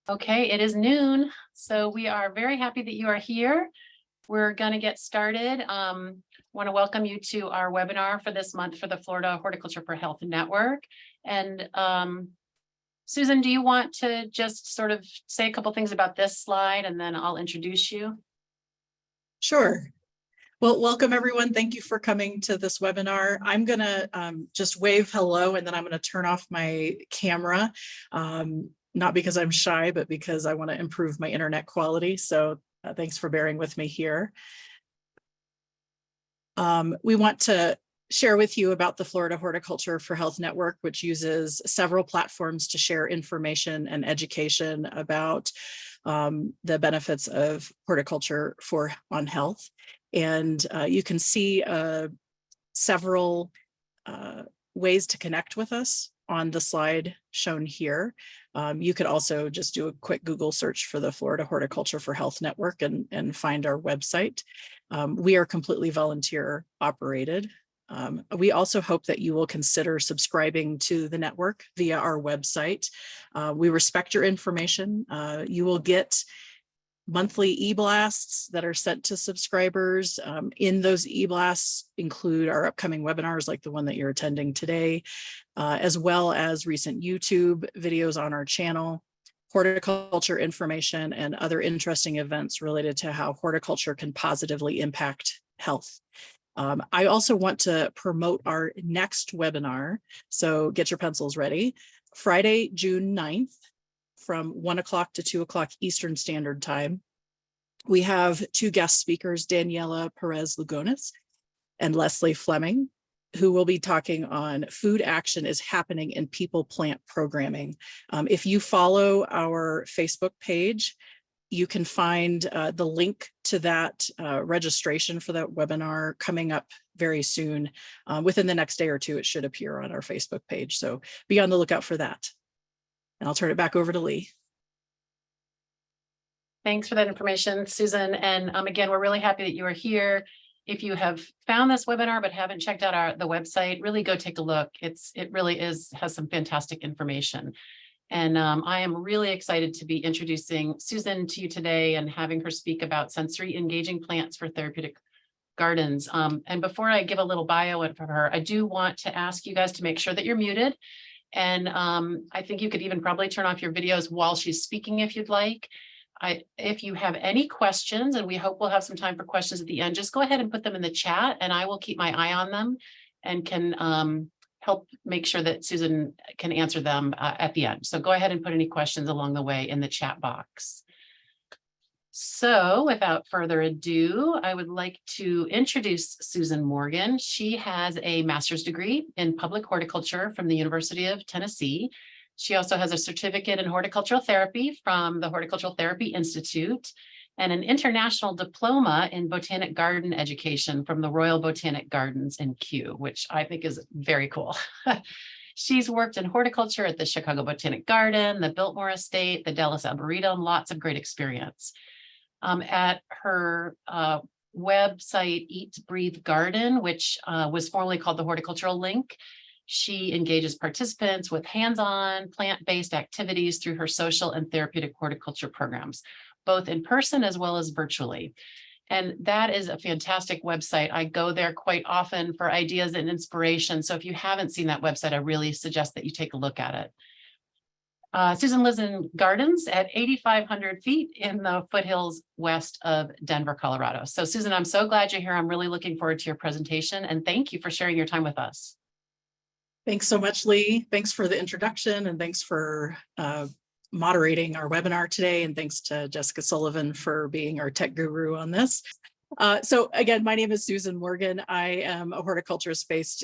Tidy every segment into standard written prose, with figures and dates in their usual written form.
Okay, it is noon, so we are very happy that you are here. We're going to get started. Want to welcome you to our webinar for this month for the Florida Horticulture for Health Network. And Susan, do you want to just sort of say a couple things about this slide and then I'll introduce you? Sure. Well, welcome everyone. Thank you for coming to this webinar. I'm going to just wave hello and then I'm going to turn off my camera. Not because I'm shy, but because I want to improve my internet quality. So thanks for bearing with me here. We want to share with you about the Florida Horticulture for Health Network, which uses several platforms to share information and education about the benefits of horticulture on health. And you can see several ways to connect with us on the slide shown here. You could also just do a quick Google search for the Florida Horticulture for Health Network and find our website. We are completely volunteer operated. We also hope that you will consider subscribing to the network via our website. We respect your information. You will get monthly e-blasts that are sent to subscribers. In those e-blasts include our upcoming webinars like the one that you're attending today, as well as recent YouTube videos on our channel, horticulture information, and other interesting events related to how horticulture can positively impact health. I also want to promote our next webinar, so get your pencils ready. Friday, June 9th, from 1 o'clock to 2 o'clock Eastern Standard Time. We have two guest speakers, Daniela Perez-Lugones and Leslie Fleming, who will be talking on food action is happening in people-plant programming. If you follow our Facebook page, you can find the link to that registration for that webinar coming up very soon. Within the next day or two, it should appear on our Facebook page. So be on the lookout for that. And I'll turn it back over to Lee. Thanks for that information, Susan. And again, we're really happy that you are here. If you have found this webinar but haven't checked out the website, really go take a look. It really has some fantastic information. And I am really excited to be introducing Susan to you today and having her speak about sensory engaging plants for therapeutic gardens. And before I give a little bio for her, I do want to ask you guys to make sure that you're muted. And I think you could even probably turn off your videos while she's speaking if you'd like. If you have any questions, and we hope we'll have some time for questions at the end, just go ahead and put them in the chat and I will keep my eye on them and can help make sure that Susan can answer them at the end. So go ahead and put any questions along the way in the chat box. So without further ado, I would like to introduce Susan Morgan. She has a master's degree in public horticulture from the University of Tennessee. She also has a certificate in horticultural therapy from the Horticultural Therapy Institute and an international diploma in botanic garden education from the Royal Botanic Gardens in Kew, which I think is very cool. She's worked in horticulture at the Chicago Botanic Garden, the Biltmore Estate, the Dallas Arboretum, lots of great experience. At her website, Eat, Breathe, Garden, which was formerly called the Horticultural Link, she engages participants with hands-on plant-based activities through her social and therapeutic horticulture programs, both in person as well as virtually. And that is a fantastic website. I go there quite often for ideas and inspiration. So if you haven't seen that website, I really suggest that you take a look at it. Susan lives in gardens at 8,500 feet in the foothills west of Denver, Colorado. So Susan, I'm so glad you're here. I'm really looking forward to your presentation and thank you for sharing your time with us. Thanks so much, Lee. Thanks for the introduction and thanks for moderating our webinar today. And thanks to Jessica Sullivan for being our tech guru on this. So again, my name is Susan Morgan. I am a horticulturist based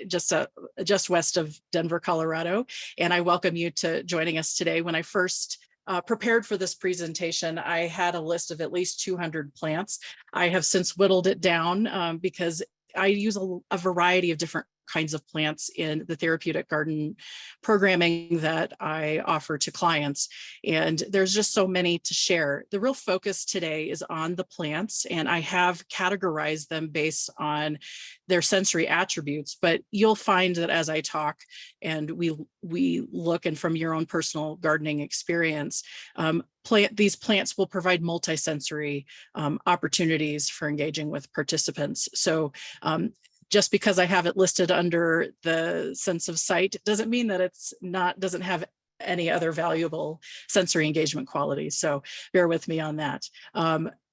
just west of Denver, Colorado. And I welcome you to joining us today. When I first prepared for this presentation, I had a list of at least 200 plants. I have since whittled it down because I use a variety of different kinds of plants in the therapeutic garden programming that I offer to clients. And there's just so many to share. The real focus today is on the plants, and I have categorized them based on their sensory attributes, but you'll find that as I talk and we look, and from your own personal gardening experience, these plants will provide multisensory opportunities for engaging with participants. So just because I have it listed under the sense of sight doesn't mean that doesn't have any other valuable sensory engagement qualities. So bear with me on that.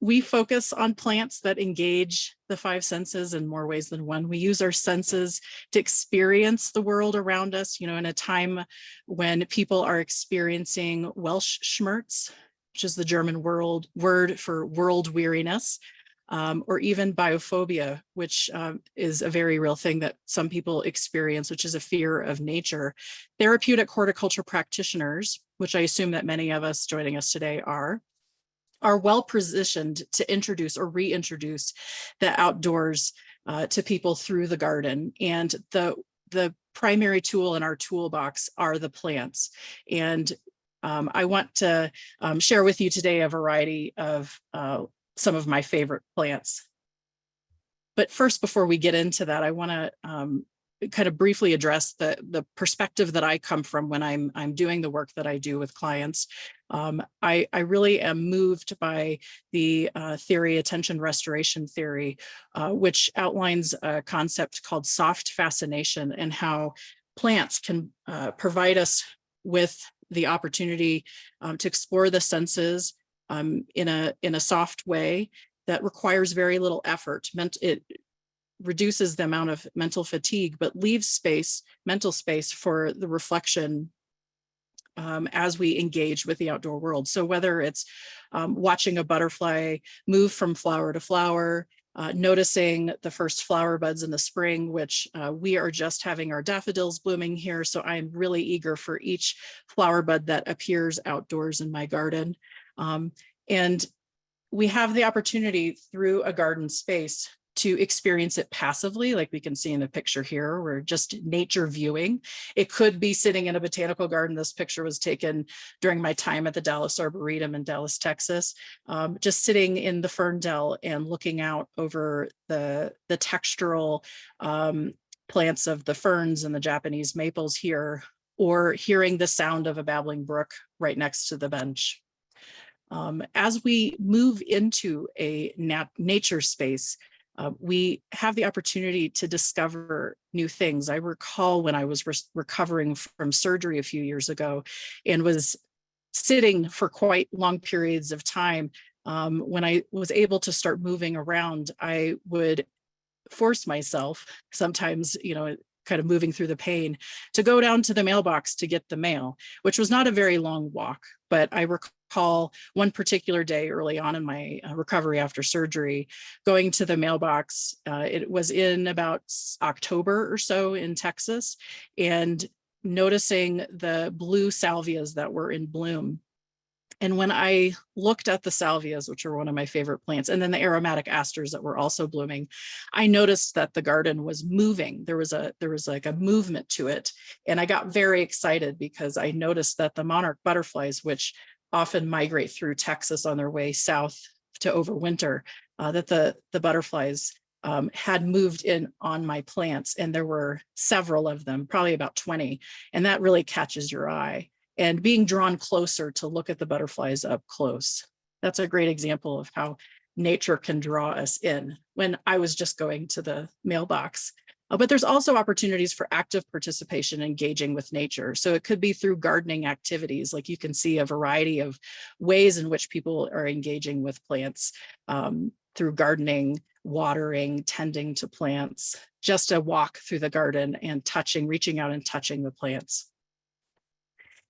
We focus on plants that engage the five senses in more ways than one. We use our senses to experience the world around us, in a time when people are experiencing Welsh schmerz, which is the German word for world weariness, or even biophobia, which is a very real thing that some people experience, which is a fear of nature. Therapeutic horticulture practitioners, which I assume that many of us joining us today are well positioned to introduce or reintroduce the outdoors to people through the garden. And the primary tool in our toolbox are the plants. And I want to share with you today a variety of some of my favorite plants. But first, before we get into that, I want to kind of briefly address the perspective that I come from when I'm doing the work that I do with clients. I really am moved by the theory, attention restoration theory, which outlines a concept called soft fascination, and how plants can provide us with the opportunity to explore the senses in a soft way that requires very little effort. It reduces the amount of mental fatigue, but leaves mental space for the reflection as we engage with the outdoor world. So whether it's watching a butterfly move from flower to flower, noticing the first flower buds in the spring, which we are just having our daffodils blooming here. So I'm really eager for each flower bud that appears outdoors in my garden. And we have the opportunity through a garden space to experience it passively, like we can see in the picture here. We're just nature viewing. It could be sitting in a botanical garden. This picture was taken during my time at the Dallas Arboretum in Dallas, Texas, just sitting in the fern dell and looking out over the textural plants of the ferns and the Japanese maples here, or hearing the sound of a babbling brook right next to the bench. As we move into a nature space, we have the opportunity to discover new things. I recall when I was recovering from surgery a few years ago and was sitting for quite long periods of time. When I was able to start moving around, I would force myself, sometimes, kind of moving through the pain, to go down to the mailbox to get the mail, which was not a very long walk. But I recall one particular day early on in my recovery after surgery, going to the mailbox. It was in about October or so in Texas, and noticing the blue salvias that were in bloom. And when I looked at the salvias, which are one of my favorite plants, and then the aromatic asters that were also blooming, I noticed that the garden was moving. There was like a movement to it. And I got very excited because I noticed that the monarch butterflies, which often migrate through Texas on their way south to overwinter, that the butterflies had moved in on my plants. And there were several of them, probably about 20. And that really catches your eye. And being drawn closer to look at the butterflies up close. That's a great example of how nature can draw us in when I was just going to the mailbox. But there's also opportunities for active participation, engaging with nature. So it could be through gardening activities, like you can see a variety of ways in which people are engaging with plants through gardening, watering, tending to plants, just a walk through the garden and reaching out and touching the plants.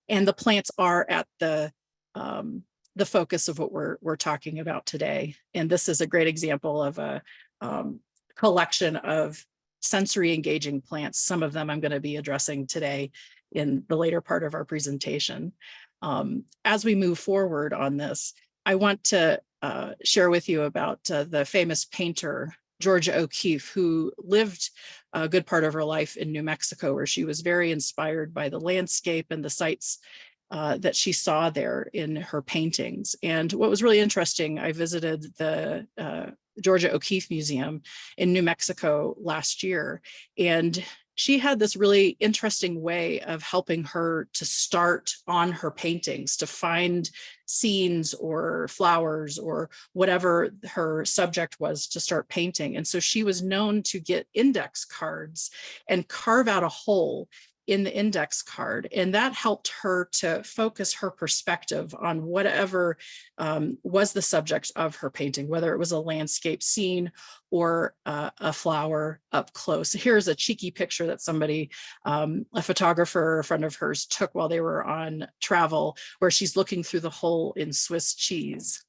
And the plants are at the focus of what we're talking about today. And this is a great example of a collection of sensory engaging plants. Some of them I'm going to be addressing today in the later part of our presentation. As we move forward on this, I want to share with you about the famous painter Georgia O'Keeffe, who lived a good part of her life in New Mexico, where she was very inspired by the landscape and the sights that she saw there in her paintings. And what was really interesting, I visited the Georgia O'Keeffe Museum in New Mexico last year, and she had this really interesting way of helping her to start on her paintings, to find scenes or flowers or whatever her subject was to start painting. And so she was known to get index cards and carve out a hole in the index card. And that helped her to focus her perspective on whatever was the subject of her painting, whether it was a landscape scene or a flower up close. Here's a cheeky picture that somebody, a photographer, a friend of hers, took while they were on travel, where she's looking through the hole in Swiss cheese.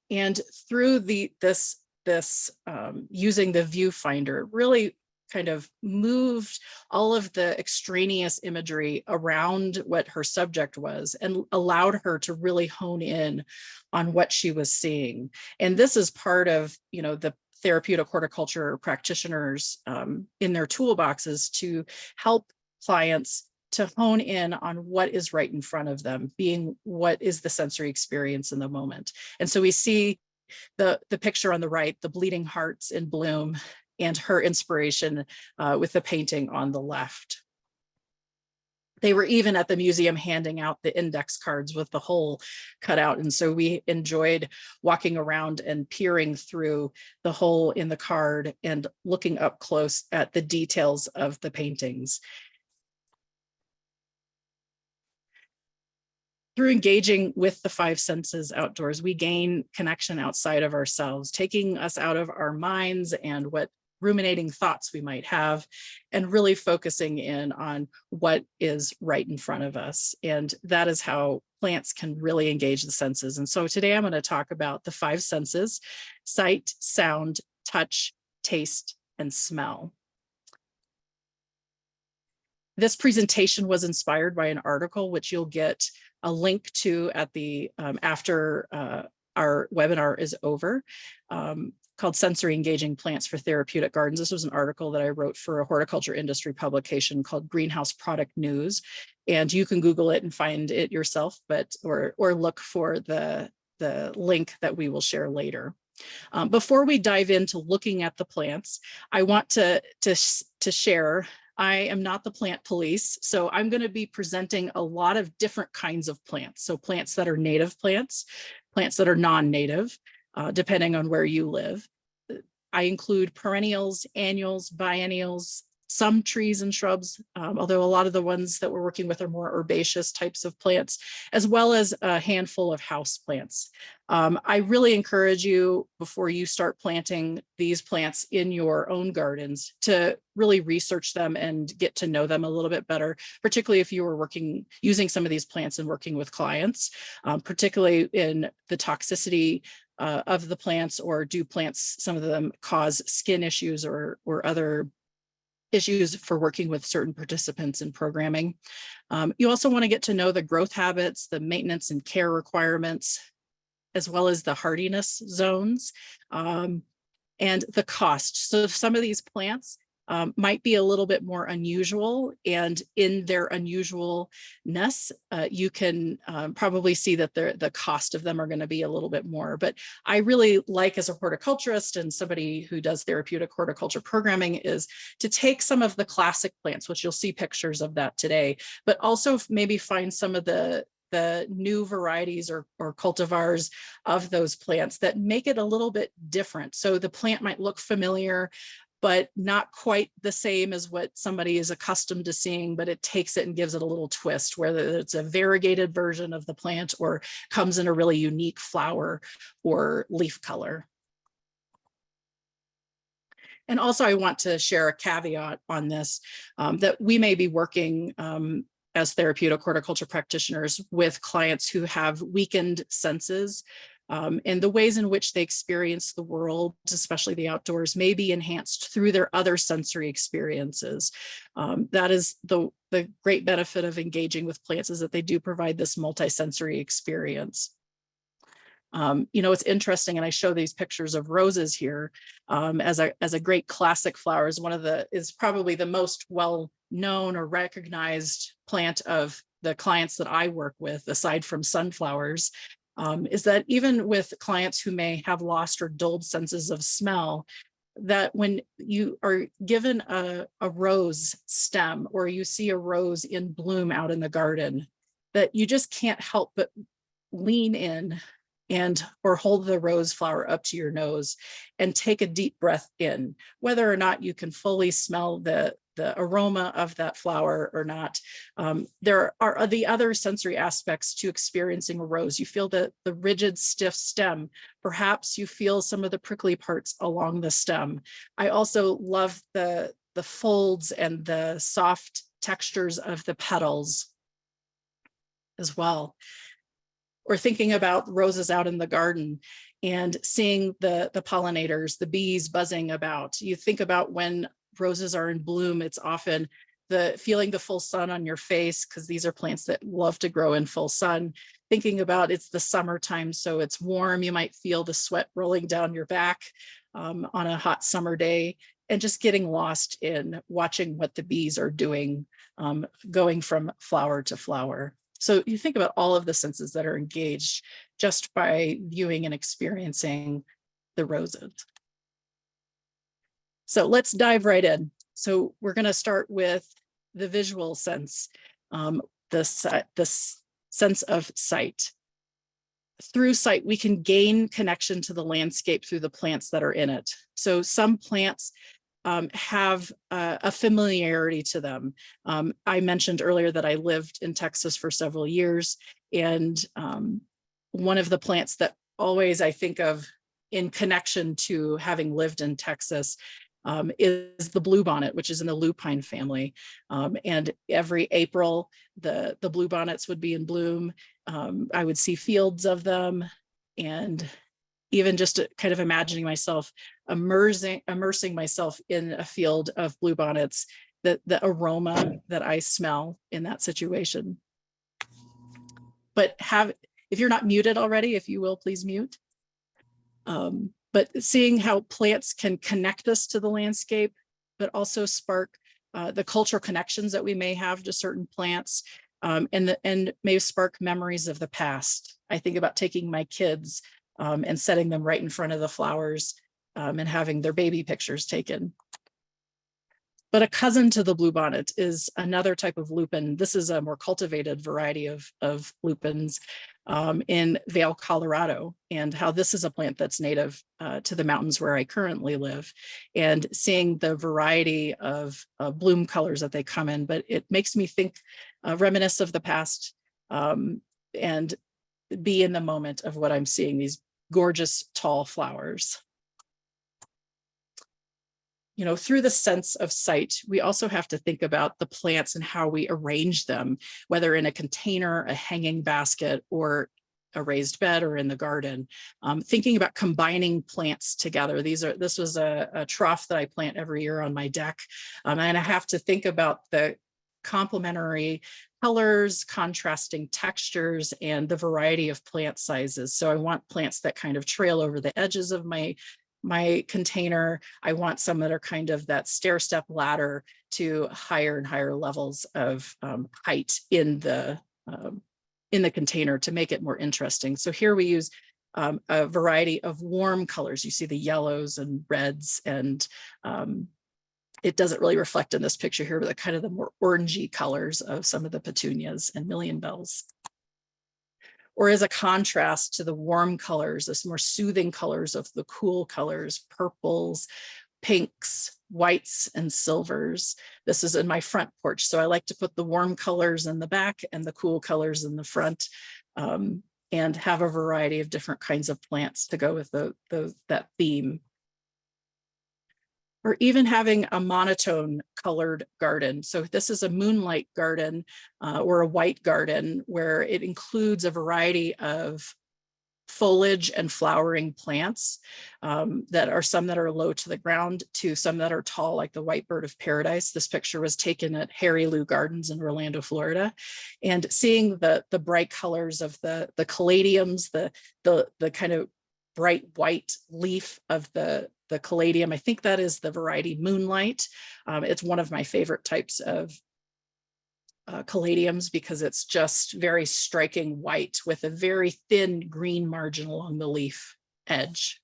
And through this using the viewfinder, really kind of moved all of the extraneous imagery around what her subject was and allowed her to really hone in on what she was seeing. And this is part of, the therapeutic horticulture practitioners in their toolboxes to help clients to hone in on what is right in front of them, being what is the sensory experience in the moment. And so we see the picture on the right, the bleeding hearts in bloom, and her inspiration with the painting on the left. They were even at the museum handing out the index cards with the hole cut out. And so we enjoyed walking around and peering through the hole in the card and looking up close at the details of the paintings. Through engaging with the five senses outdoors, we gain connection outside of ourselves, taking us out of our minds and what ruminating thoughts we might have, and really focusing in on what is right in front of us. And that is how plants can really engage the senses. And so today I'm going to talk about the five senses: sight, sound, touch, taste, and smell. This presentation was inspired by an article, which you'll get a link to at the after our webinar is over, called Sensory Engaging Plants for Therapeutic Gardens. This was an article that I wrote for a horticulture industry publication called Greenhouse Product News. And you can Google it and find it yourself, or look for the link that we will share later. Before we dive into looking at the plants, I want to share, I am not the plant police, so I'm going to be presenting a lot of different kinds of plants. So plants that are native plants, plants that are non-native, depending on where you live. I include perennials, annuals, biennials, some trees and shrubs, although a lot of the ones that we're working with are more herbaceous types of plants, as well as a handful of houseplants. I really encourage you, before you start planting these plants in your own gardens, to really research them and get to know them a little bit better, particularly if you are using some of these plants and working with clients, particularly in the toxicity of the plants, or do plants, some of them cause skin issues or other issues for working with certain participants in programming. You also want to get to know the growth habits, the maintenance and care requirements, as well as the hardiness zones, and the cost. So some of these plants might be a little bit more unusual, and in their unusualness, you can probably see that the cost of them are going to be a little bit more. But I really like, as a horticulturist and somebody who does therapeutic horticulture programming, is to take some of the classic plants, which you'll see pictures of that today, but also maybe find some of the new varieties or cultivars of those plants that make it a little bit different. So the plant might look familiar, but not quite the same as what somebody is accustomed to seeing, but it takes it and gives it a little twist, whether it's a variegated version of the plant or comes in a really unique flower or leaf color. And also, I want to share a caveat on this, that we may be working as therapeutic horticulture practitioners with clients who have weakened senses, and the ways in which they experience the world, especially the outdoors, may be enhanced through their other sensory experiences. That is the great benefit of engaging with plants, is that they do provide this multisensory experience. It's interesting, and I show these pictures of roses here as a great classic flower. Is probably the most well known or recognized plant of the clients that I work with, aside from sunflowers, is that even with clients who may have lost or dulled senses of smell, that when you are given a rose stem or you see a rose in bloom out in the garden, that you just can't help but lean in or hold the rose flower up to your nose and take a deep breath in, whether or not you can fully smell the aroma of that flower or not. There are the other sensory aspects to experiencing a rose. You feel the rigid, stiff stem. Perhaps you feel some of the prickly parts along the stem. I also love the folds and the soft textures of the petals as well. Or thinking about roses out in the garden and seeing the pollinators, the bees buzzing about. You think about when roses are in bloom, it's often feeling the full sun on your face, because these are plants that love to grow in full sun. Thinking about it's the summertime, so it's warm. You might feel the sweat rolling down your back on a hot summer day, and just getting lost in watching what the bees are doing, going from flower to flower. So you think about all of the senses that are engaged just by viewing and experiencing the roses. So let's dive right in. So we're going to start with the visual sense, the sense of sight. Through sight, we can gain connection to the landscape through the plants that are in it. So some plants have a familiarity to them. I mentioned earlier that I lived in Texas for several years, and one of the plants that always I think of in connection to having lived in Texas is the bluebonnet, which is in the lupine family. And every April, the bluebonnets would be in bloom. I would see fields of them, and even just kind of imagining myself immersing myself in a field of bluebonnets, the aroma that I smell in that situation. But if you're not muted already, if you will, please mute. But seeing how plants can connect us to the landscape, but also spark the cultural connections that we may have to certain plants, and may spark memories of the past. I think about taking my kids and setting them right in front of the flowers and having their baby pictures taken. But a cousin to the bluebonnet is another type of lupin. This is a more cultivated variety of lupins in Vail, Colorado, and how this is a plant that's native to the mountains where I currently live, and seeing the variety of bloom colors that they come in. But it makes me think, reminisce of the past, and be in the moment of what I'm seeing, these gorgeous tall flowers. Through the sense of sight, we also have to think about the plants and how we arrange them, whether in a container, a hanging basket, or a raised bed, or in the garden. Thinking about combining plants together. This was a trough that I plant every year on my deck. And I have to think about the complementary colors, contrasting textures, and the variety of plant sizes. So I want plants that kind of trail over the edges of my container. I want some that are kind of that stair-step ladder to higher and higher levels of height in the container to make it more interesting. So here we use a variety of warm colors. You see the yellows and reds, and it doesn't really reflect in this picture here, but the kind of the more orangey colors of some of the petunias and million bells. Or as a contrast to the warm colors, this more soothing colors of the cool colors, purples, pinks, whites, and silvers. This is in my front porch. So I like to put the warm colors in the back and the cool colors in the front, and have a variety of different kinds of plants to go with that theme. Or even having a monotone colored garden. So this is a moonlight garden or a white garden, where it includes a variety of foliage and flowering plants that are some that are low to the ground to some that are tall, like the white bird of paradise. This picture was taken at Harry Lou Gardens in Orlando, Florida, and seeing the bright colors of the caladiums, the kind of bright white leaf of the caladium. I think that is the variety Moonlight. It's one of my favorite types of caladiums because it's just very striking white with a very thin green margin along the leaf edge.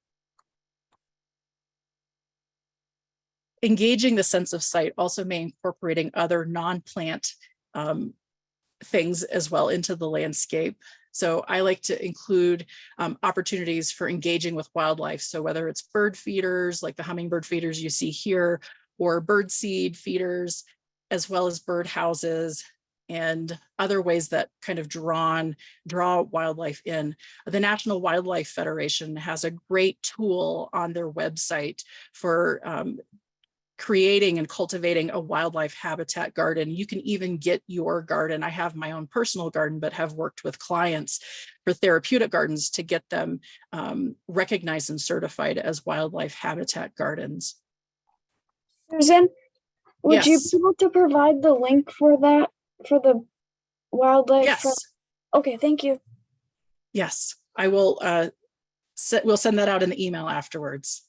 Engaging the sense of sight also may incorporating other non-plant things as well into the landscape. So I like to include opportunities for engaging with wildlife. So whether it's bird feeders, like the hummingbird feeders you see here, or bird seed feeders, as well as bird houses, and other ways that kind of draw wildlife in. The National Wildlife Federation has a great tool on their website for creating and cultivating a wildlife habitat garden. You can even get your garden. I have my own personal garden, but have worked with clients for therapeutic gardens to get them recognized and certified as wildlife habitat gardens. Susan, would Yes. you be able to provide the link for that, for the wildlife? Yes. Okay, thank you. Yes, I will. We'll send that out in the email afterwards.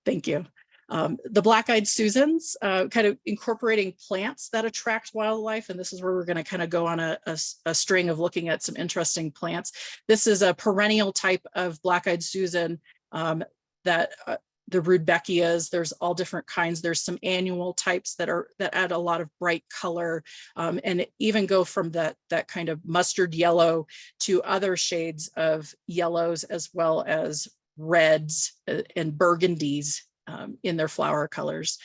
Thank you. The Black-Eyed Susans, kind of incorporating plants that attract wildlife. And this is where we're going to kind of go on a string of looking at some interesting plants. This is a perennial type of Black-Eyed Susan that the Rudbeckias, there's all different kinds. There's some annual types that add a lot of bright color and even go from that kind of mustard yellow to other shades of yellows as well as reds and burgundies in their flower colors.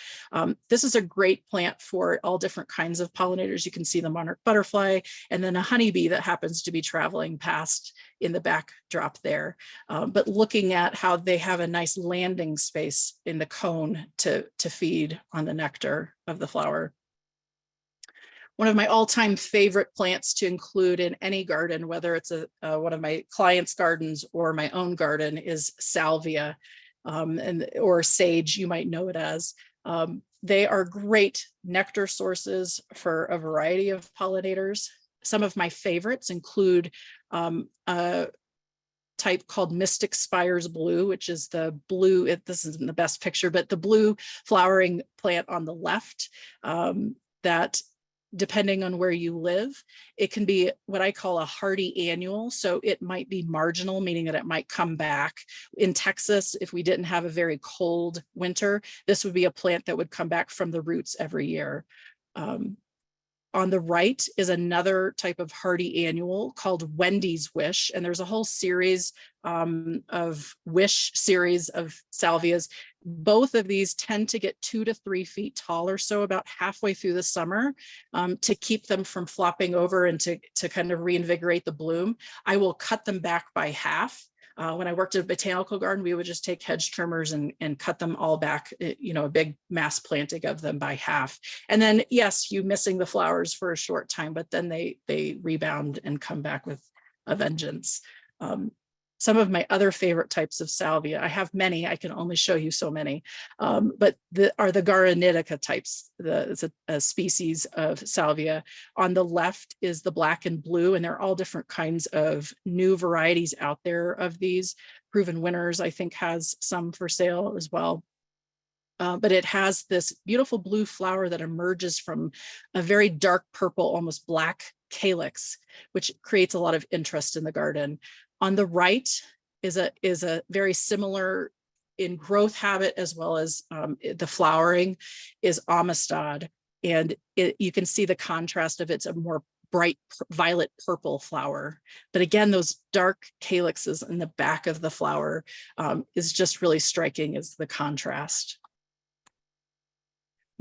This is a great plant for all different kinds of pollinators. You can see the monarch butterfly and then a honeybee that happens to be traveling past in the backdrop there. But looking at how they have a nice landing space in the cone to feed on the nectar of the flower. One of my all-time favorite plants to include in any garden, whether it's one of my clients' gardens or my own garden, is salvia. Or sage, you might know it as. They are great nectar sources for a variety of pollinators. Some of my favorites include a type called Mystic Spires Blue, which is the blue, this isn't the best picture, but the blue flowering plant on the left that, depending on where you live, it can be what I call a hardy annual. So it might be marginal, meaning that it might come back. In Texas, if we didn't have a very cold winter, this would be a plant that would come back from the roots every year. On the right is another type of hardy annual called Wendy's Wish. And there's a whole series of wish series of salvias. Both of these tend to get 2 to 3 feet tall or so about halfway through the summer to keep them from flopping over and to kind of reinvigorate the bloom. I will cut them back by half. When I worked at a botanical garden, we would just take hedge trimmers and cut them all back, you know, a big mass planting of them by half. And then, yes, you missing the flowers for a short time, but then they rebound and come back with a vengeance. Some of my other favorite types of salvia, I have many, I can only show you so many, but are the Garanitica types. It's a species of salvia. On the left is the black and blue, and there are all different kinds of new varieties out there of these. Proven Winners, I think, has some for sale as well. But it has this beautiful blue flower that emerges from a very dark purple, almost black calyx, which creates a lot of interest in the garden. On the right is a very similar in growth habit as well as the flowering is Amistad. And you can see the contrast of it's a more bright violet purple flower. But again, those dark calyxes in the back of the flower is just really striking as the contrast.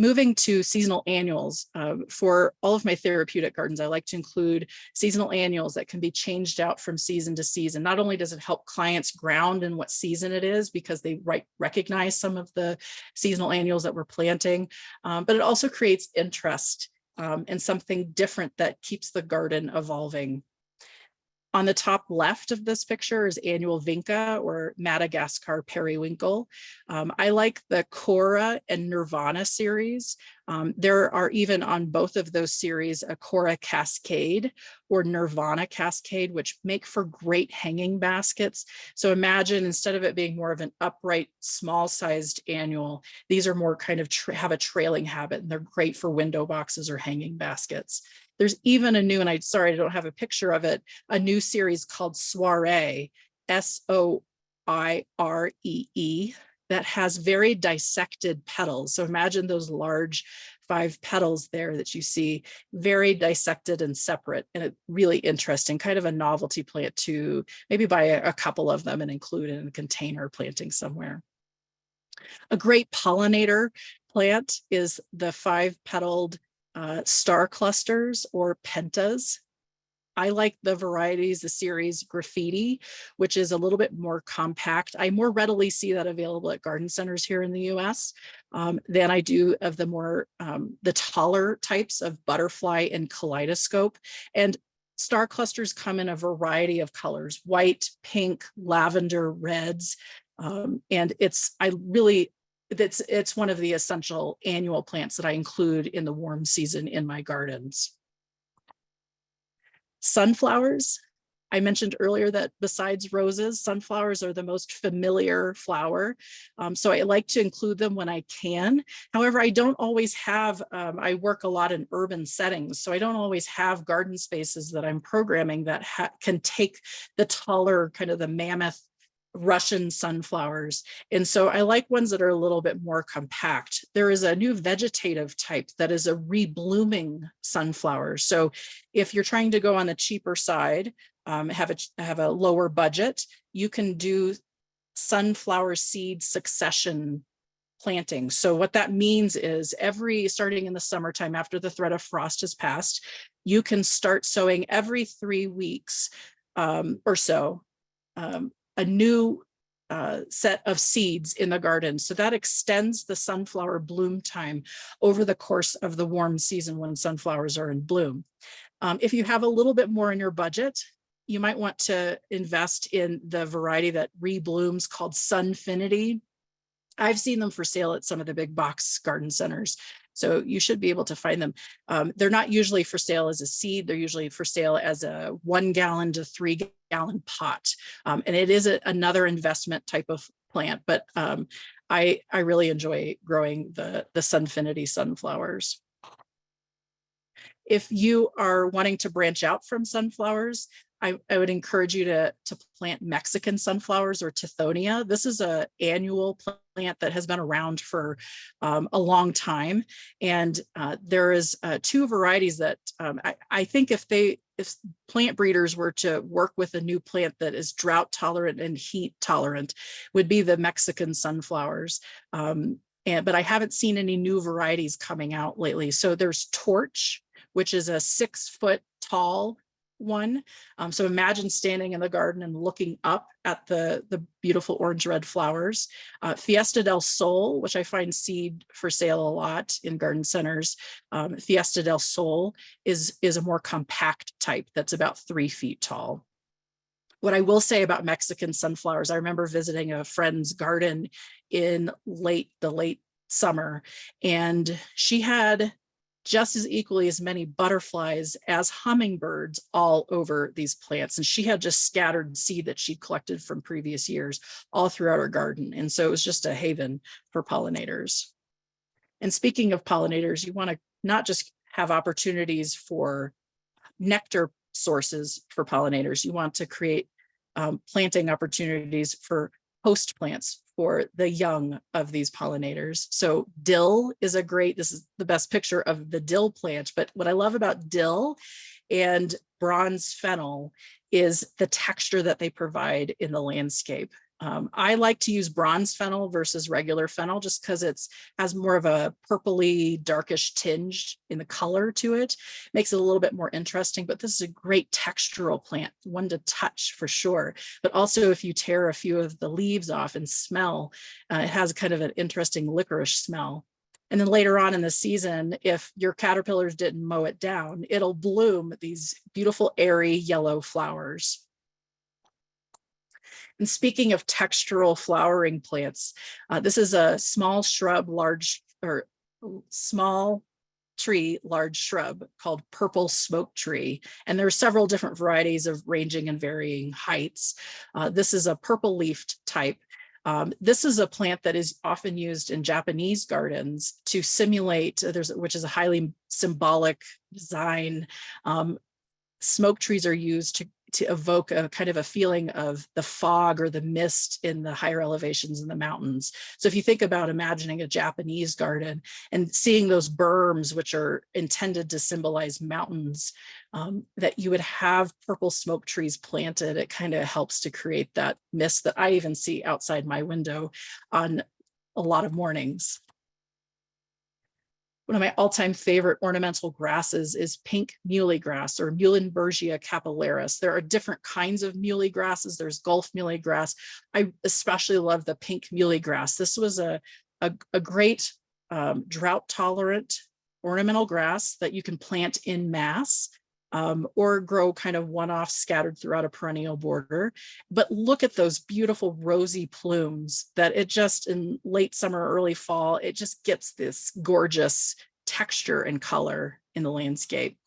Moving to seasonal annuals, for all of my therapeutic gardens, I like to include seasonal annuals that can be changed out from season to season. Not only does it help clients ground in what season it is because they recognize some of the seasonal annuals that we're planting, but it also creates interest and something different that keeps the garden evolving. On the top left of this picture is annual vinca or Madagascar periwinkle. I like the Cora and Nirvana series. There are even on both of those series a Cora Cascade or Nirvana Cascade, which make for great hanging baskets. So imagine instead of it being more of an upright, small-sized annual, these are more kind of have a trailing habit, and they're great for window boxes or hanging baskets. There's even a new, and I'm sorry, I don't have a picture of it, a new series called Soiree, Soiree, that has very dissected petals. So imagine those large 5 petals there that you see, very dissected and separate, and it's really interesting, kind of a novelty plant to maybe buy a couple of them and include in a container planting somewhere. A great pollinator plant is the 5-petaled star clusters or pentas. I like the varieties, the series Graffiti, which is a little bit more compact. I more readily see that available at garden centers here in the US than I do of the more, the taller types of Butterfly and Kaleidoscope. And star clusters come in a variety of colors, white, pink, lavender, reds. And it's one of the essential annual plants that I include in the warm season in my gardens. Sunflowers. I mentioned earlier that besides roses, sunflowers are the most familiar flower. So I like to include them when I can. However, I don't always have, I work a lot in urban settings, so I don't always have garden spaces that I'm programming that can take the taller, kind of the mammoth Russian sunflowers. And so I like ones that are a little bit more compact. There is a new vegetative type that is a reblooming sunflower. So if you're trying to go on the cheaper side, have a lower budget, you can do sunflower seed succession planting. So what that means is starting in the summertime after the threat of frost has passed, you can start sowing every 3 weeks or so. A new set of seeds in the garden. So that extends the sunflower bloom time over the course of the warm season when sunflowers are in bloom. If you have a little bit more in your budget, you might want to invest in the variety that reblooms called Sunfinity. I've seen them for sale at some of the big box garden centers. So you should be able to find them. They're not usually for sale as a seed. They're usually for sale as a 1 gallon to 3 gallon pot. And it is another investment type of plant, but I really enjoy growing the Sunfinity sunflowers. If you are wanting to branch out from sunflowers, I would encourage you to plant Mexican sunflowers or Tithonia. This is an annual plant that has been around for a long time. And there is 2 varieties that I think if plant breeders were to work with a new plant that is drought tolerant and heat tolerant, would be the Mexican sunflowers. But I haven't seen any new varieties coming out lately. So there's Torch, which is a 6-foot tall one. So imagine standing in the garden and looking up at the beautiful orange red flowers. Fiesta del Sol, which I find seed for sale a lot in garden centers. Fiesta del Sol is a more compact type that's about 3 feet tall. What I will say about Mexican sunflowers, I remember visiting a friend's garden in the late summer, and she had just as equally as many butterflies as hummingbirds all over these plants. And she had just scattered seed that she'd collected from previous years all throughout her garden. And so it was just a haven for pollinators. And speaking of pollinators, you want to not just have opportunities for nectar sources for pollinators, you want to create planting opportunities for host plants for the young of these pollinators. So dill is this is the best picture of the dill plant, but what I love about dill and bronze fennel is the texture that they provide in the landscape. I like to use bronze fennel versus regular fennel just because it has more of a purpley, darkish tinge in the color to it. Makes it a little bit more interesting, but this is a great textural plant, one to touch for sure. But also if you tear a few of the leaves off and smell, it has kind of an interesting licorice smell. And then later on in the season, if your caterpillars didn't mow it down, it'll bloom these beautiful, airy yellow flowers. And speaking of textural flowering plants, this is a small shrub, large, or small tree, large shrub called purple smoke tree. And there are several different varieties of ranging and varying heights. This is a purple leafed type. This is a plant that is often used in Japanese gardens to simulate, which is a highly symbolic design. Smoke trees are used to evoke a kind of a feeling of the fog or the mist in the higher elevations in the mountains. So if you think about imagining a Japanese garden and seeing those berms, which are intended to symbolize mountains, that you would have purple smoke trees planted, it kind of helps to create that mist that I even see outside my window on a lot of mornings. One of my all-time favorite ornamental grasses is pink muhly grass, or Muhlenbergia capillaris. There are different kinds of muhly grasses. There's Gulf muhly grass. I especially love the pink muhly grass. This was a great drought-tolerant ornamental grass that you can plant in mass, or grow kind of one-off scattered throughout a perennial border. But look at those beautiful rosy plumes that it just, in late summer, early fall, it just gets this gorgeous texture and color in the landscape.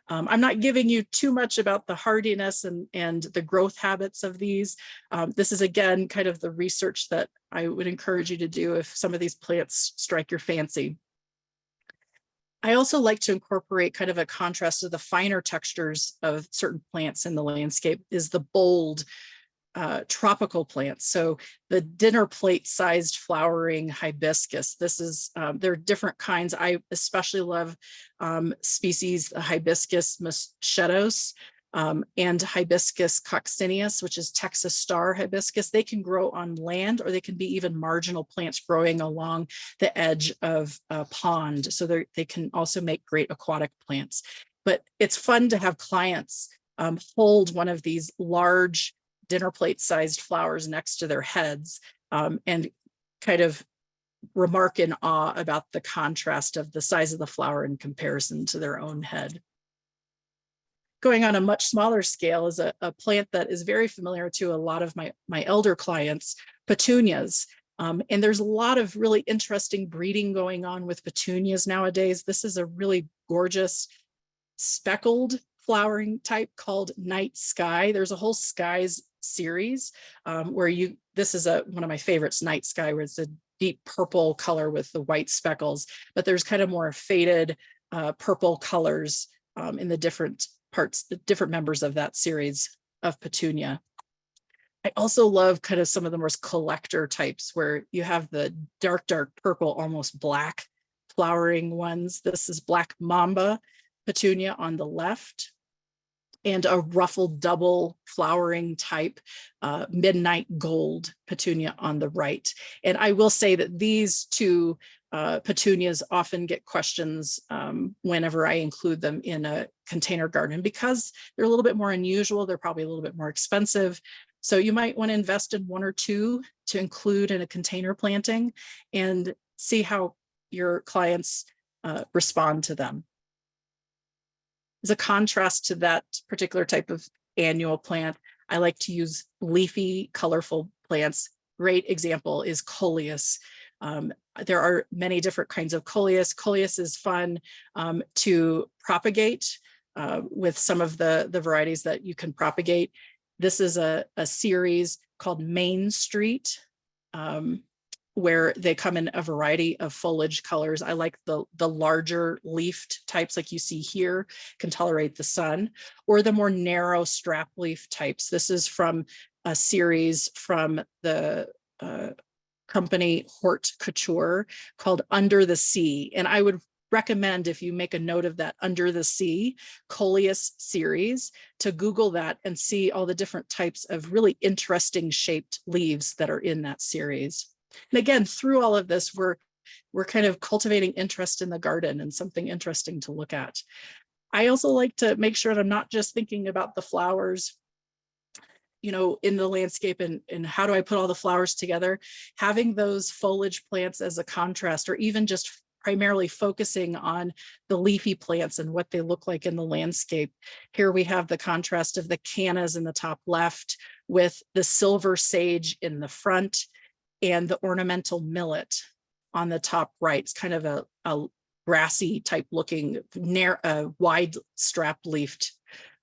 I'm not giving you too much about the hardiness and the growth habits of these. This is, again, kind of the research that I would encourage you to do if some of these plants strike your fancy. I also like to incorporate kind of a contrast to the finer textures of certain plants in the landscape is the bold tropical plants. So the dinner plate sized flowering hibiscus. This is, there are different kinds. I especially love species Hibiscus mosquetos and Hibiscus coccineus, which is Texas star hibiscus. They can grow on land, or they can be even marginal plants growing along the edge of a pond. So they can also make great aquatic plants. But it's fun to have clients hold one of these large dinner plate sized flowers next to their heads and kind of remark in awe about the contrast of the size of the flower in comparison to their own head. Going on a much smaller scale is a plant that is very familiar to a lot of my elder clients, petunias. And there's a lot of really interesting breeding going on with petunias nowadays. This is a really gorgeous speckled flowering type called night sky. There's a whole skies series where this is one of my favorites, night sky, where it's a deep purple color with the white speckles, but there's kind of more faded purple colors in the different parts, the different members of that series of petunia. I also love kind of some of the more collector types where you have the dark purple, almost black flowering ones. This is black mamba petunia on the left, and a ruffled double flowering type midnight gold petunia on the right. And I will say that these two petunias often get questions whenever I include them in a container garden because they're a little bit more unusual. They're probably a little bit more expensive. So you might want to invest in one or two to include in a container planting and see how your clients respond to them. As a contrast to that particular type of annual plant, I like to use leafy, colorful plants. Great example is coleus. There are many different kinds of coleus. Coleus is fun to propagate with some of the varieties that you can propagate. This is a series called Main Street, where they come in a variety of foliage colors. I like the larger leafed types like you see here, can tolerate the sun, or the more narrow strap leaf types. This is from a series from the company Horticulture called Under the Sea. And I would recommend, if you make a note of that Under the Sea coleus series, to Google that and see all the different types of really interesting shaped leaves that are in that series. And again, through all of this, we're kind of cultivating interest in the garden and something interesting to look at. I also like to make sure that I'm not just thinking about the flowers. in the landscape and how do I put all the flowers together, having those foliage plants as a contrast, or even just primarily focusing on the leafy plants and what they look like in the landscape. Here we have the contrast of the cannas in the top left with the silver sage in the front and the ornamental millet on the top right. It's kind of a grassy type looking, wide strap leafed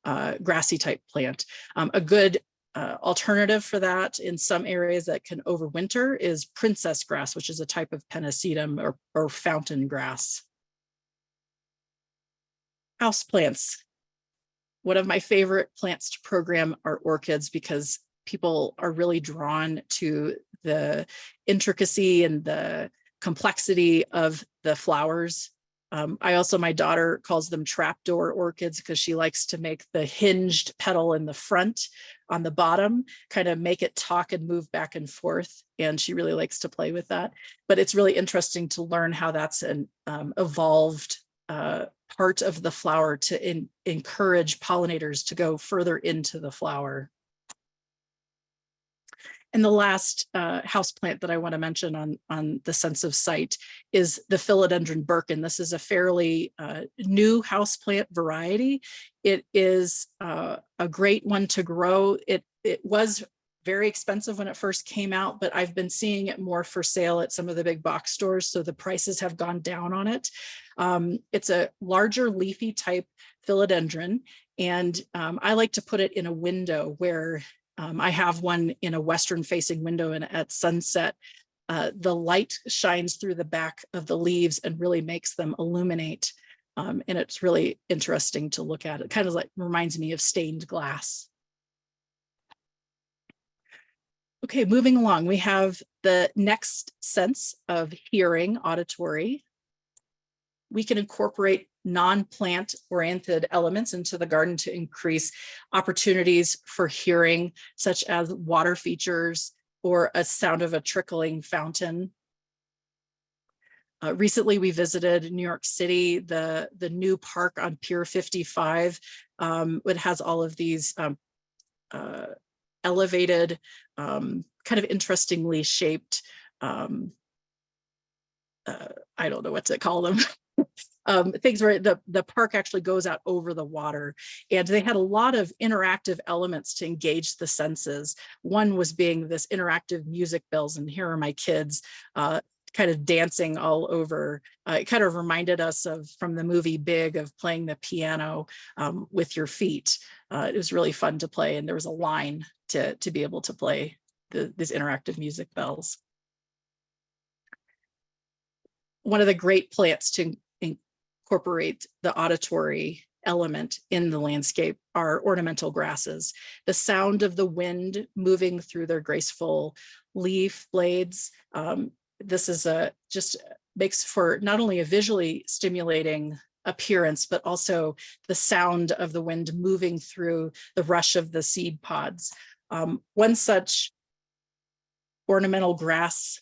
grassy type plant. A good alternative for that in some areas that can overwinter is princess grass, which is a type of pennisetum or fountain grass. Houseplants. One of my favorite plants to program are orchids because people are really drawn to the intricacy and the complexity of the flowers. My daughter calls them trapdoor orchids because she likes to make the hinged petal in the front on the bottom, kind of make it talk and move back and forth. And she really likes to play with that. But it's really interesting to learn how that's an evolved part of the flower to encourage pollinators to go further into the flower. And the last houseplant that I want to mention on the sense of sight is the philodendron birkin. This is a fairly new houseplant variety. It is a great one to grow. It was very expensive when it first came out, but I've been seeing it more for sale at some of the big box stores, so the prices have gone down on it. It's a larger leafy type philodendron, and I like to put it in a window where I have one in a western facing window, and at sunset, the light shines through the back of the leaves and really makes them illuminate. And it's really interesting to look at. It kind of reminds me of stained glass. Okay, moving along, we have the next sense of hearing, auditory. We can incorporate non-plant oriented elements into the garden to increase opportunities for hearing, such as water features or a sound of a trickling fountain. Recently, we visited New York City, the new park on Pier 55. It has all of these elevated, kind of interestingly shaped, I don't know what to call them. Things where the park actually goes out over the water, and they had a lot of interactive elements to engage the senses. One was being this interactive music bells, and here are my kids kind of dancing all over. It kind of reminded us from the movie Big, of playing the piano with your feet. It was really fun to play, and there was a line to be able to play these interactive music bells. One of the great plants to incorporate the auditory element in the landscape are ornamental grasses. The sound of the wind moving through their graceful leaf blades. This is just makes for not only a visually stimulating appearance, but also the sound of the wind moving through the rush of the seed pods. One such ornamental grass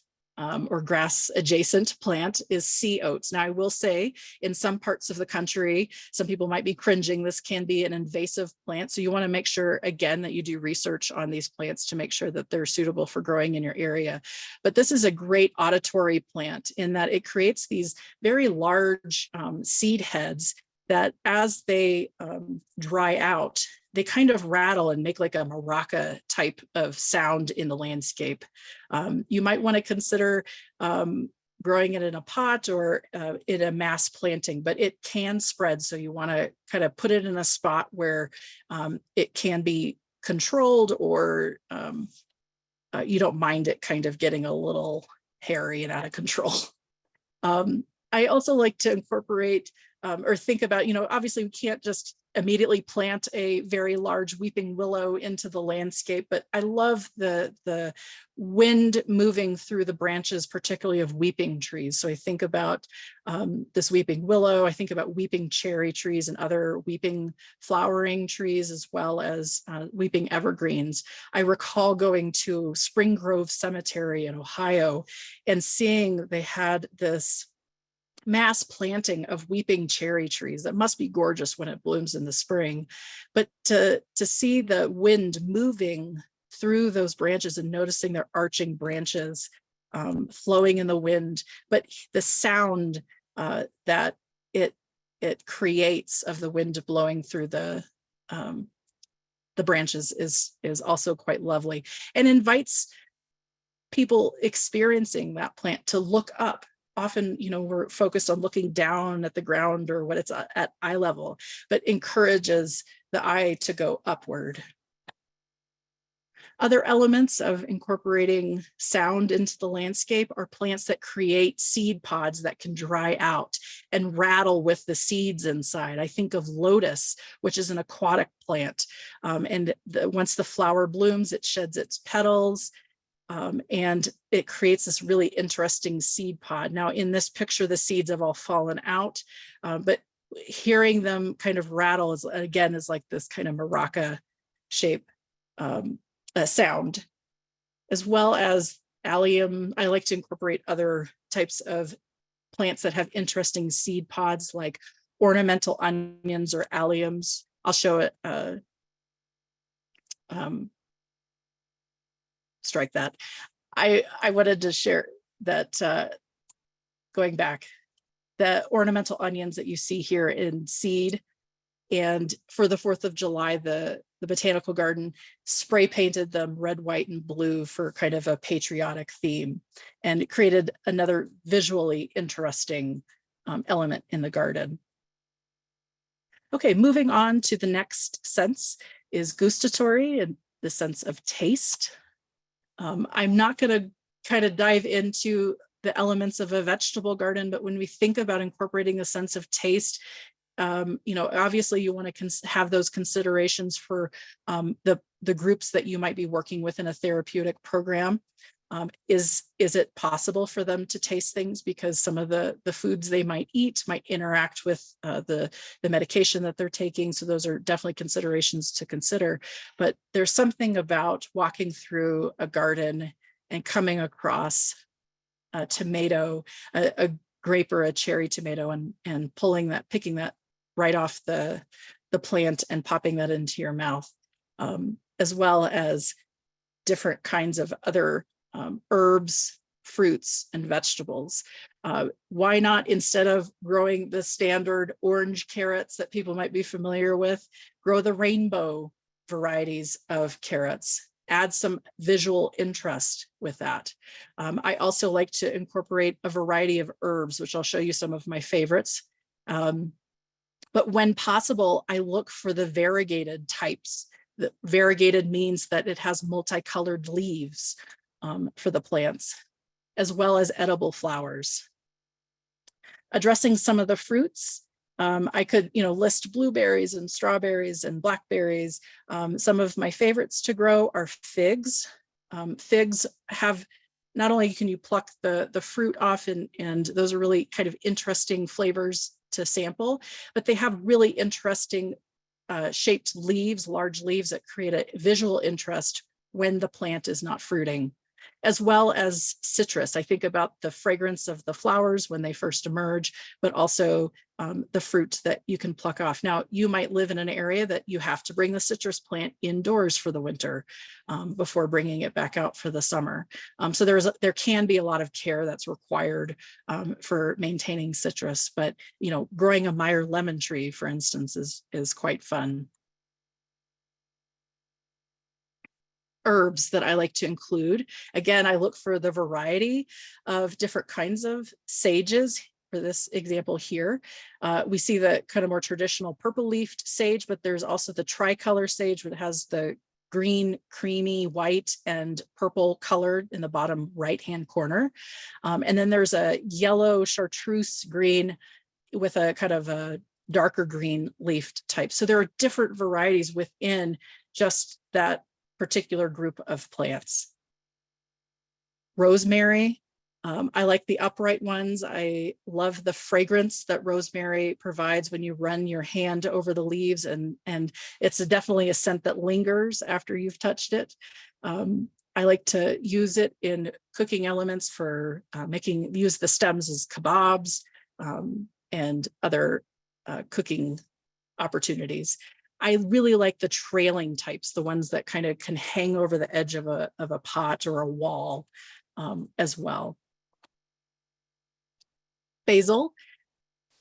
or grass adjacent plant is sea oats. Now, I will say in some parts of the country, some people might be cringing. This can be an invasive plant. So you want to make sure, again, that you do research on these plants to make sure that they're suitable for growing in your area. But this is a great auditory plant in that it creates these very large seed heads that as they dry out, they kind of rattle and make like a maraca type of sound in the landscape. You might want to consider growing it in a pot or in a mass planting, but it can spread. So you want to kind of put it in a spot where it can be controlled, or you don't mind it kind of getting a little hairy and out of control. I also like to incorporate or think about, obviously we can't just immediately plant a very large weeping willow into the landscape, but I love the wind moving through the branches, particularly of weeping trees. So I think about this weeping willow, I think about weeping cherry trees and other weeping flowering trees, as well as weeping evergreens. I recall going to Spring Grove Cemetery in Ohio and seeing they had this mass planting of weeping cherry trees that must be gorgeous when it blooms in the spring. But to see the wind moving through those branches and noticing their arching branches flowing in the wind, but the sound that it creates of the wind blowing through the branches is also quite lovely, and invites people experiencing that plant to look up. Often, we're focused on looking down at the ground or what it's at eye level, but encourages the eye to go upward. Other elements of incorporating sound into the landscape are plants that create seed pods that can dry out and rattle with the seeds inside. I think of lotus, which is an aquatic plant. And once the flower blooms, it sheds its petals, and it creates this really interesting seed pod. Now, in this picture, the seeds have all fallen out, but hearing them kind of rattle is like this kind of maraca shape sound, as well as allium. I like to incorporate other types of plants that have interesting seed pods, like ornamental onions or alliums. I'll show it. Strike that. I wanted to share that, going back, the ornamental onions that you see here in seed. And for the 4th of July, the botanical garden spray painted them red, white, and blue for kind of a patriotic theme. And it created another visually interesting element in the garden. Okay, moving on to the next sense is gustatory, and the sense of taste. I'm not going to kind of dive into the elements of a vegetable garden, but when we think about incorporating a sense of taste, obviously you want to have those considerations for the groups that you might be working with in a therapeutic program. Is it possible for them to taste things, because some of the foods they might eat might interact with the medication that they're taking? So those are definitely considerations to consider. But there's something about walking through a garden and coming across a tomato, a grape or a cherry tomato, and picking that right off the plant and popping that into your mouth, as well as different kinds of other herbs, fruits, and vegetables. Why not, instead of growing the standard orange carrots that people might be familiar with, grow the rainbow varieties of carrots? Add some visual interest with that. I also like to incorporate a variety of herbs, which I'll show you some of my favorites. But when possible, I look for the variegated types. The variegated means that it has multicolored leaves for the plants, as well as edible flowers. Addressing some of the fruits, I could list blueberries and strawberries and blackberries. Some of my favorites to grow are figs. Figs have, not only can you pluck the fruit off, and those are really kind of interesting flavors to sample, but they have really interesting shaped leaves, large leaves that create a visual interest when the plant is not fruiting, as well as citrus. I think about the fragrance of the flowers when they first emerge, but also the fruit that you can pluck off. Now, you might live in an area that you have to bring the citrus plant indoors for the winter before bringing it back out for the summer. So there can be a lot of care that's required for maintaining citrus, but growing a Meyer lemon tree, for instance, is quite fun. Herbs that I like to include. Again, I look for the variety of different kinds of sages. For this example here, we see the kind of more traditional purple leafed sage, but there's also the tricolor sage, that has the green, creamy, white, and purple colored in the bottom right-hand corner. And then there's a yellow chartreuse green with a kind of a darker green leafed type. So there are different varieties within just that particular group of plants. Rosemary, I like the upright ones. I love the fragrance that rosemary provides when you run your hand over the leaves, and it's definitely a scent that lingers after you've touched it. I like to use it in cooking elements for use the stems as kebabs and other cooking opportunities. I really like the trailing types, the ones that kind of can hang over the edge of a pot or a wall as well. Basil,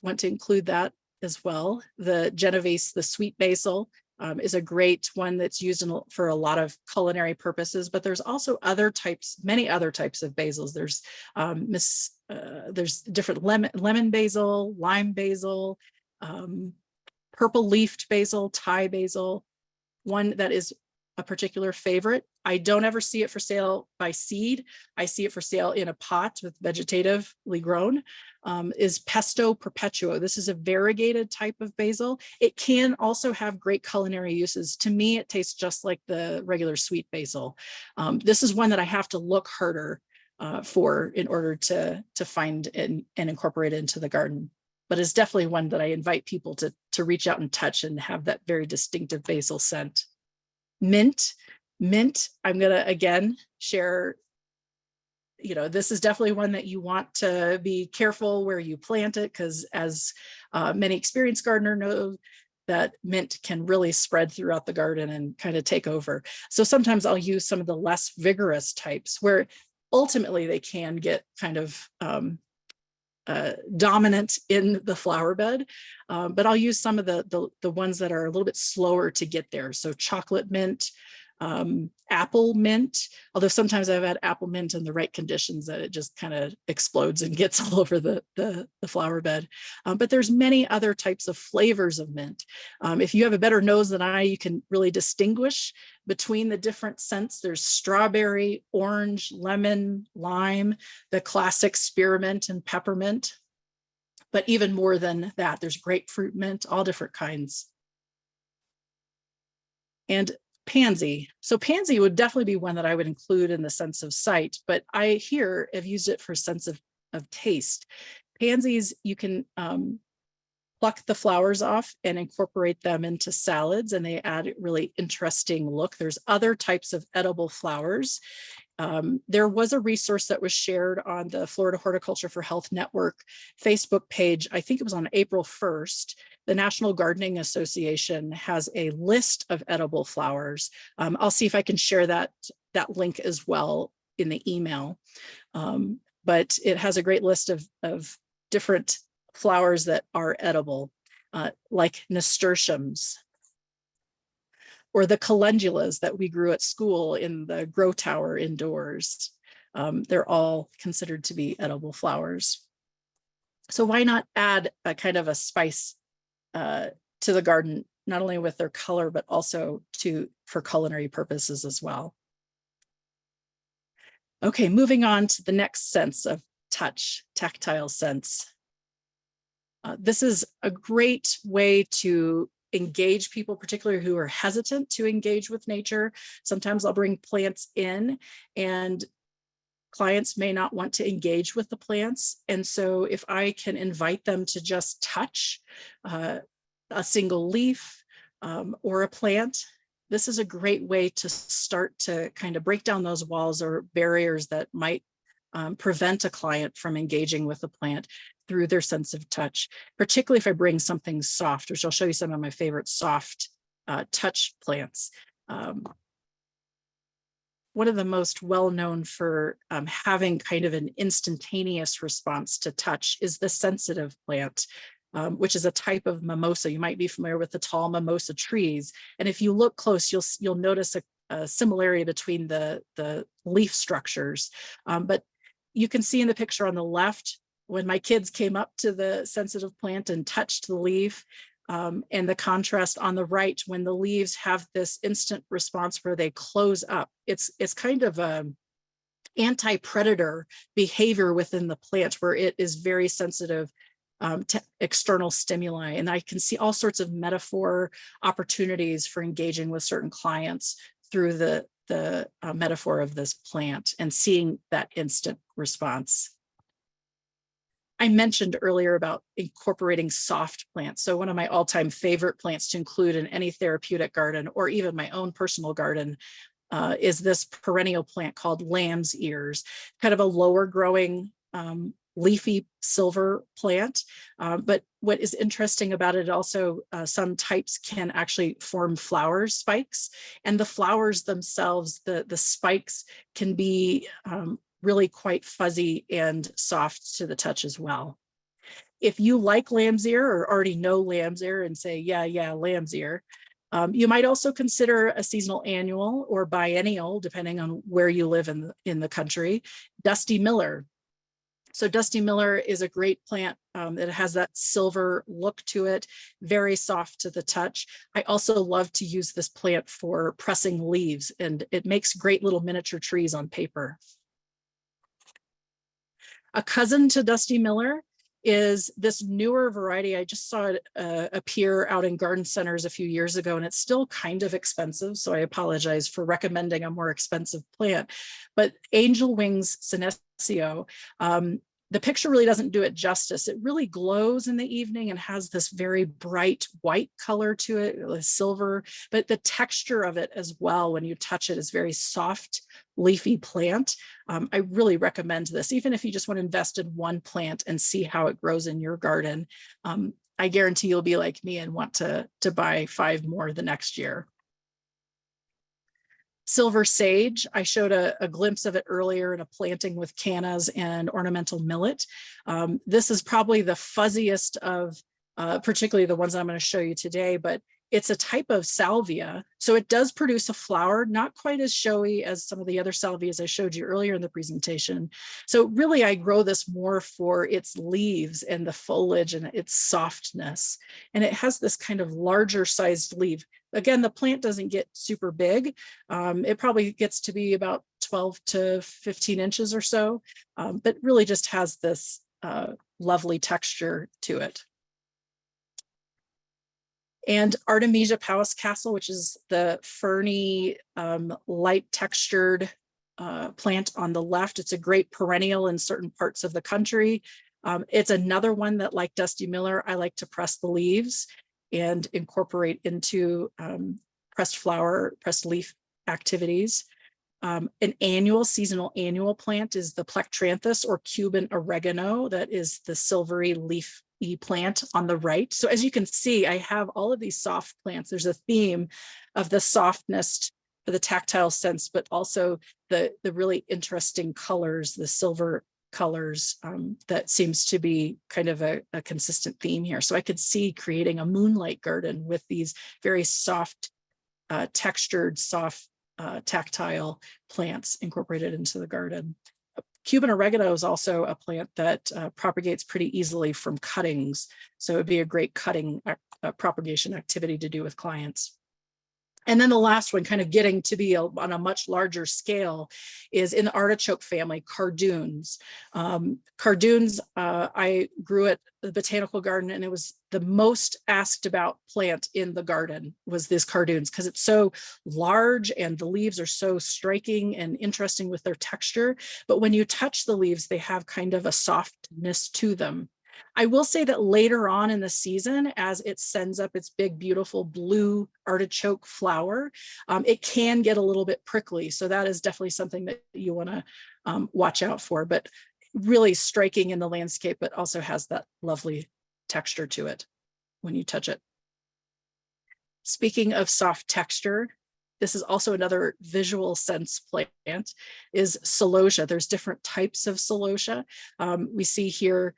want to include that as well. The Genovese, the sweet basil, is a great one that's used for a lot of culinary purposes, but there's also other types, many other types of basils. There's different lemon basil, lime basil, purple leafed basil, Thai basil. One that is a particular favorite. I don't ever see it for sale by seed. I see it for sale in a pot with vegetatively grown, is Pesto perpetuo. This is a variegated type of basil. It can also have great culinary uses. To me, it tastes just like the regular sweet basil. This is one that I have to look harder for in order to find and incorporate it into the garden. But it's definitely one that I invite people to reach out and touch and have that very distinctive basil scent. Mint, I'm gonna again share, this is definitely one that you want to be careful where you plant it, because as many experienced gardeners know, that mint can really spread throughout the garden and kind of take over. So sometimes I'll use some of the less vigorous types where ultimately they can get kind of dominant in the flower bed, but I'll use some of the ones that are a little bit slower to get there. So chocolate mint, apple mint, although sometimes I've had apple mint in the right conditions that it just kind of explodes and gets all over the flower bed. But there's many other types of flavors of mint. If you have a better nose than I, you can really distinguish between the different scents. There's strawberry, orange, lemon, lime, the classic spearmint and peppermint. But even more than that, there's grapefruit mint, all different kinds. And pansy. So pansy would definitely be one that I would include in the sense of sight, but I here have used it for sense of taste. Pansies, you can pluck the flowers off and incorporate them into salads, and they add a really interesting look. There's other types of edible flowers. There was a resource that was shared on the Florida Horticulture for Health Network Facebook page. I think it was on April 1st. The National Gardening Association has a list of edible flowers. I'll see if I can share that link as well in the email. But it has a great list of different flowers that are edible, like nasturtiums, or the calendulas that we grew at school in the grow tower indoors. They're all considered to be edible flowers. So why not add a kind of a spice to the garden, not only with their color, but also for culinary purposes as well. Okay, moving on to the next sense of touch, tactile sense. This is a great way to engage people, particularly who are hesitant to engage with nature. Sometimes I'll bring plants in and clients may not want to engage with the plants. And so if I can invite them to just touch a single leaf or a plant, this is a great way to start to kind of break down those walls or barriers that might prevent a client from engaging with the plant through their sense of touch, particularly if I bring something soft, which I'll show you some of my favorite soft touch plants. One of the most well-known for having kind of an instantaneous response to touch is the sensitive plant, which is a type of mimosa. You might be familiar with the tall mimosa trees. And if you look close, you'll notice a similarity between the leaf structures. But you can see in the picture on the left, when my kids came up to the sensitive plant and touched the leaf, and the contrast on the right, when the leaves have this instant response where they close up. It's kind of a anti-predator behavior within the plant where it is very sensitive to external stimuli. And I can see all sorts of metaphor opportunities for engaging with certain clients through the metaphor of this plant and seeing that instant response. I mentioned earlier about incorporating soft plants. So one of my all-time favorite plants to include in any therapeutic garden or even my own personal garden is this perennial plant called lamb's ears, kind of a lower growing leafy silver plant. But what is interesting about it also, some types can actually form flower spikes, and the flowers themselves, the spikes can be really quite fuzzy and soft to the touch as well. If you like lamb's ear or already know lamb's ear and say, yeah, lamb's ear, you might also consider a seasonal annual or biennial, depending on where you live in the country, Dusty Miller. So Dusty Miller is a great plant that has that silver look to it, very soft to the touch. I also love to use this plant for pressing leaves, and it makes great little miniature trees on paper. A cousin to Dusty Miller is this newer variety. I just saw it appear out in garden centers a few years ago, and it's still kind of expensive, so I apologize for recommending a more expensive plant. But Angel Wings Senecio, the picture really doesn't do it justice. It really glows in the evening and has this very bright white color to it, silver, but the texture of it as well, when you touch it, is very soft, leafy plant. I really recommend this, even if you just want to invest in one plant and see how it grows in your garden. I guarantee you'll be like me and want to buy 5 more the next year. Silver sage, I showed a glimpse of it earlier in a planting with cannas and ornamental millet. This is probably the fuzziest of particularly the ones I'm going to show you today, but it's a type of salvia. So it does produce a flower, not quite as showy as some of the other salvias I showed you earlier in the presentation. So really, I grow this more for its leaves and the foliage and its softness. And it has this kind of larger sized leaf. Again, the plant doesn't get super big. It probably gets to be about 12 to 15 inches or so, but really just has this lovely texture to it. And Artemisia Powis-Castle, which is the ferny, light textured plant on the left. It's a great perennial in certain parts of the country. It's another one that, like Dusty Miller, I like to press the leaves and incorporate into pressed flower, pressed leaf activities. An seasonal annual plant is the Plectranthus or Cuban oregano. That is the silvery leaf plant on the right. So as you can see, I have all of these soft plants. There's a theme of the softness for the tactile sense, but also the really interesting colors, the silver colors, that seems to be kind of a consistent theme here. So I could see creating a moonlight garden with these very soft, textured, soft, tactile plants incorporated into the garden. Cuban oregano is also a plant that propagates pretty easily from cuttings. So it'd be a great cutting propagation activity to do with clients. And then the last one, kind of getting to be on a much larger scale, is in the artichoke family, cardoons. Cardoons, I grew at the botanical garden, and it was the most asked about plant in the garden was this cardoons, because it's so large and the leaves are so striking and interesting with their texture. But when you touch the leaves, they have kind of a softness to them. I will say that later on in the season, as it sends up its big, beautiful blue artichoke flower, it can get a little bit prickly. So that is definitely something that you want to watch out for, but really striking in the landscape, but also has that lovely texture to it when you touch it. Speaking of soft texture, this is also another visual sense plant, is celosia. There's different types of celosia. We see here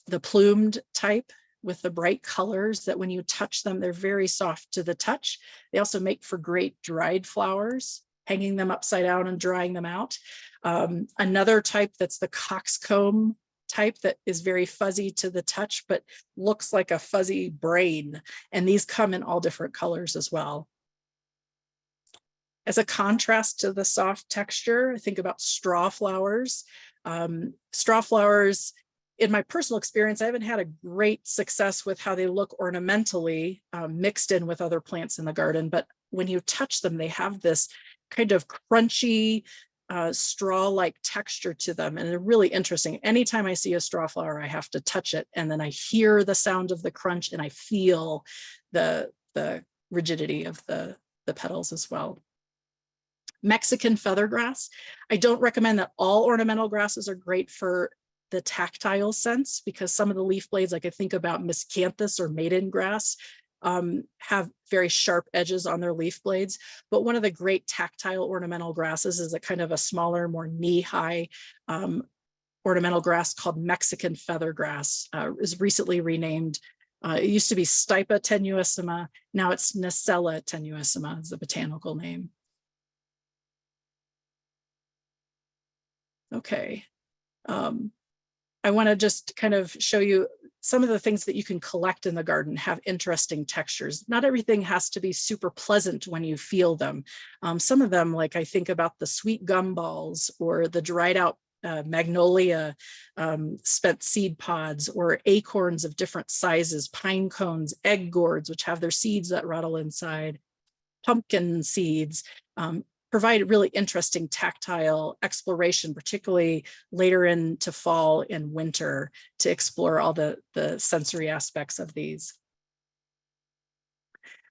the plumed type with the bright colors that when you touch them, they're very soft to the touch. They also make for great dried flowers, hanging them upside down and drying them out. Another type that's the coxcomb type that is very fuzzy to the touch, but looks like a fuzzy brain. And these come in all different colors as well. As a contrast to the soft texture, think about straw flowers. Straw flowers, in my personal experience, I haven't had a great success with how they look ornamentally mixed in with other plants in the garden. But when you touch them, they have this kind of crunchy, straw-like texture to them. And they're really interesting. Anytime I see a straw flower, I have to touch it. And then I hear the sound of the crunch and I feel the rigidity of the petals as well. Mexican feathergrass. I don't recommend that all ornamental grasses are great for the tactile sense, because some of the leaf blades, like I think about miscanthus or maiden grass, have very sharp edges on their leaf blades. But one of the great tactile ornamental grasses is a kind of a smaller, more knee-high ornamental grass called Mexican feather grass. Is recently renamed. It used to be Stipa tenuissima. Now it's Nacella tenuissima is the botanical name. Okay. I want to just kind of show you some of the things that you can collect in the garden have interesting textures. Not everything has to be super pleasant when you feel them. Some of them, like I think about the sweet gumballs or the dried out magnolia spent seed pods, or acorns of different sizes, pine cones, egg gourds, which have their seeds that rattle inside, pumpkin seeds, provide really interesting tactile exploration, particularly later into fall and winter, to explore all the sensory aspects of these.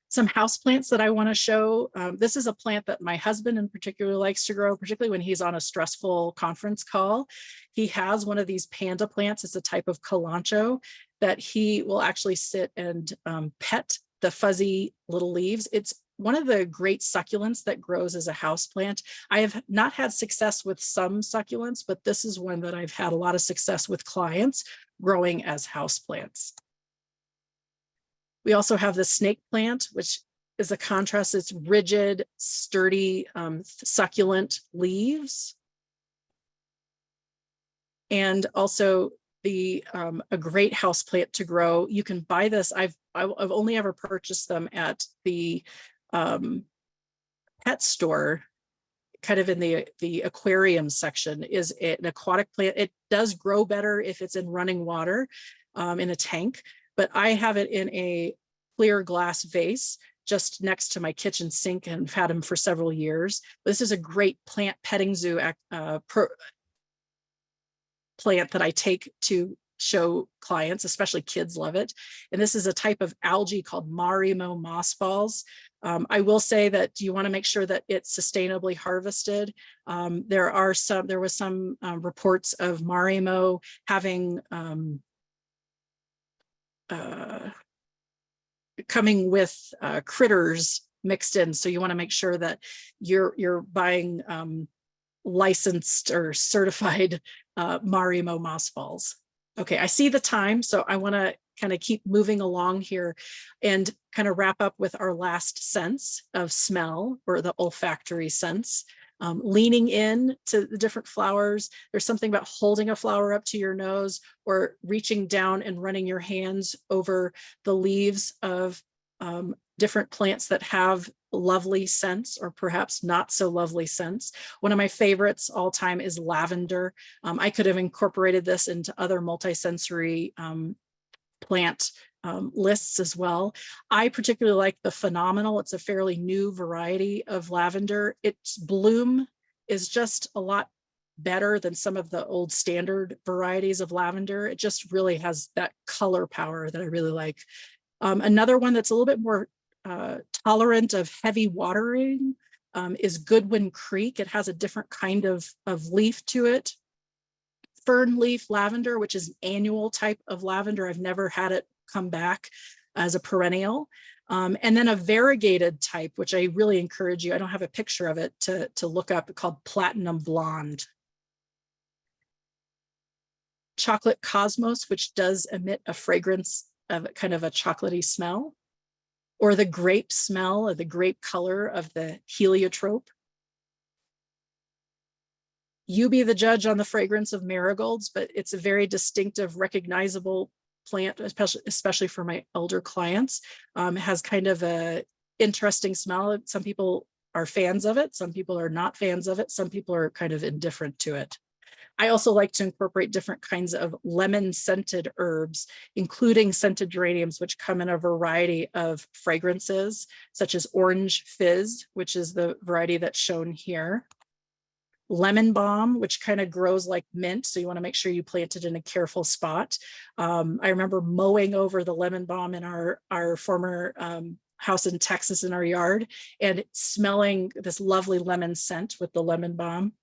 Some houseplants that I want to show. This is a plant that my husband in particular likes to grow, particularly when he's on a stressful conference call. He has one of these panda plants. It's a type of kalanchoe that he will actually sit and pet the fuzzy little leaves. It's one of the great succulents that grows as a houseplant. I have not had success with some succulents, but this is one that I've had a lot of success with clients growing as houseplants. We also have the snake plant, which is a contrast. It's rigid, sturdy, succulent leaves. And also a great houseplant to grow. You can buy this. I've only ever purchased them at the pet store, kind of in the aquarium section. Is an aquatic plant. It does grow better if it's in running water in a tank, but I have it in a clear glass vase just next to my kitchen sink and have had them for several years. This is a great plant petting zoo plant that I take to show clients, especially kids love it. And this is a type of algae called Marimo mossballs. I will say that you want to make sure that it's sustainably harvested. There was some reports of Marimo having coming with critters mixed in. So you want to make sure that you're buying licensed or certified Marimo mossballs. Okay, I see the time, so I want to kind of keep moving along here and kind of wrap up with our last sense of smell, or the olfactory sense. Leaning in to the different flowers. There's something about holding a flower up to your nose, or reaching down and running your hands over the leaves of different plants that have lovely scents, or perhaps not so lovely scents. One of my favorites all time is lavender. I could have incorporated this into other multisensory plant lists as well. I particularly like the Phenomenal. It's a fairly new variety of lavender. Its bloom is just a lot better than some of the old standard varieties of lavender. It just really has that color power that I really like. Another one that's a little bit more tolerant of heavy watering is Goodwin Creek. It has a different kind of leaf to it. Fern leaf lavender, which is an annual type of lavender. I've never had it come back as a perennial. And then a variegated type, which I really encourage you, I don't have a picture of it, to look up, called Platinum Blonde. Chocolate Cosmos, which does emit a fragrance of kind of a chocolatey smell, or the grape smell, or the grape color of the heliotrope. You be the judge on the fragrance of marigolds, but it's a very distinctive, recognizable plant, especially for my elder clients. It has kind of a interesting smell. Some people are fans of it. Some people are not fans of it. Some people are kind of indifferent to it. I also like to incorporate different kinds of lemon scented herbs, including scented geraniums, which come in a variety of fragrances, such as Orange Fizz, which is the variety that's shown here. Lemon balm, which kind of grows like mint, so you want to make sure you plant it in a careful spot. I remember mowing over the lemon balm in our former house in Texas in our yard, and smelling this lovely lemon scent with the lemon balm.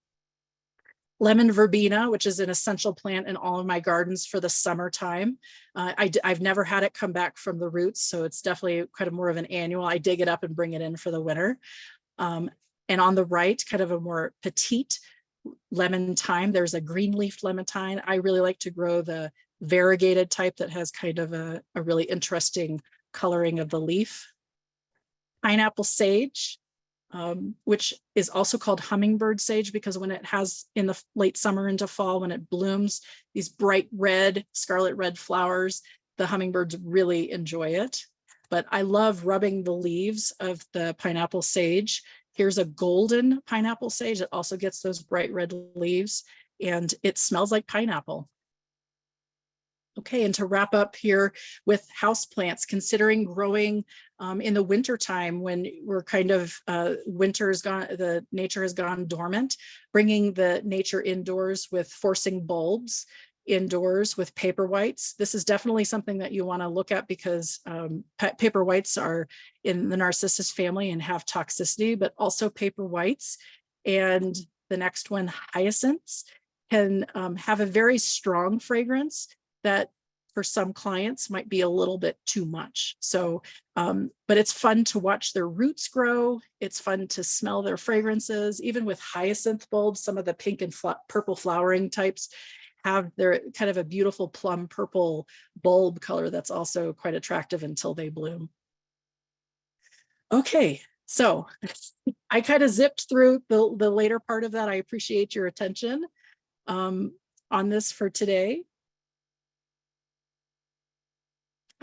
lemon verbena, which is an essential plant in all of my gardens for the summertime. I've never had it come back from the roots, so it's definitely kind of more of an annual. I dig it up and bring it in for the winter. And on the right, kind of a more petite lemon thyme. There's a green leaf lemon thyme. I really like to grow the variegated type that has kind of a really interesting coloring of the leaf. Pineapple sage, which is also called hummingbird sage, because when it has in the late summer into fall, when it blooms, these bright red, scarlet red flowers, the hummingbirds really enjoy it. But I love rubbing the leaves of the pineapple sage. Here's a golden pineapple sage that also gets those bright red leaves, and it smells like pineapple. Okay, and to wrap up here with houseplants, considering growing in the winter time when we're kind of winter is gone, the nature has gone dormant, bringing the nature indoors with forcing bulbs indoors with paper whites. This is definitely something that you want to look at, because paper whites are in the Narcissus family and have toxicity, but also paper whites. And the next one, hyacinths, can have a very strong fragrance that for some clients might be a little bit too much. So, but it's fun to watch their roots grow. It's fun to smell their fragrances. Even with hyacinth bulbs, some of the pink and purple flowering types have their kind of a beautiful plum purple bulb color that's also quite attractive until they bloom. Okay, so I kind of zipped through the later part of that. I appreciate your attention on this for today.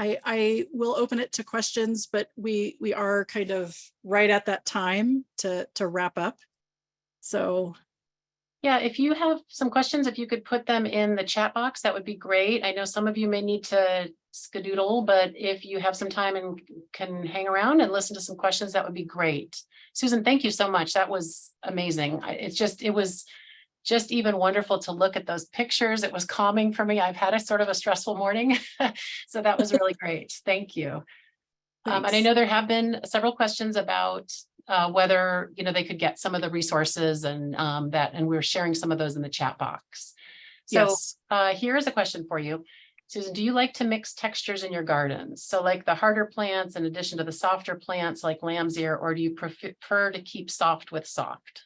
I will open it to questions, but we are kind of right at that time to wrap up. So yeah, if you have some questions, if you could put them in the chat box, that would be great. I know some of you may need to skedoodle, but if you have some time and can hang around and listen to some questions, that would be great. Susan, thank you so much. That was amazing. It was just even wonderful to look at those pictures. It was calming for me. I've had a sort of a stressful morning. So that was really great. Thank you. And I know there have been several questions about whether, they could get some of the resources and and we're sharing some of those in the chat box. So yes. Here's a question for you. Susan, do you like to mix textures in your gardens? So like the harder plants in addition to the softer plants like lamb's ear, or do you prefer to keep soft with soft?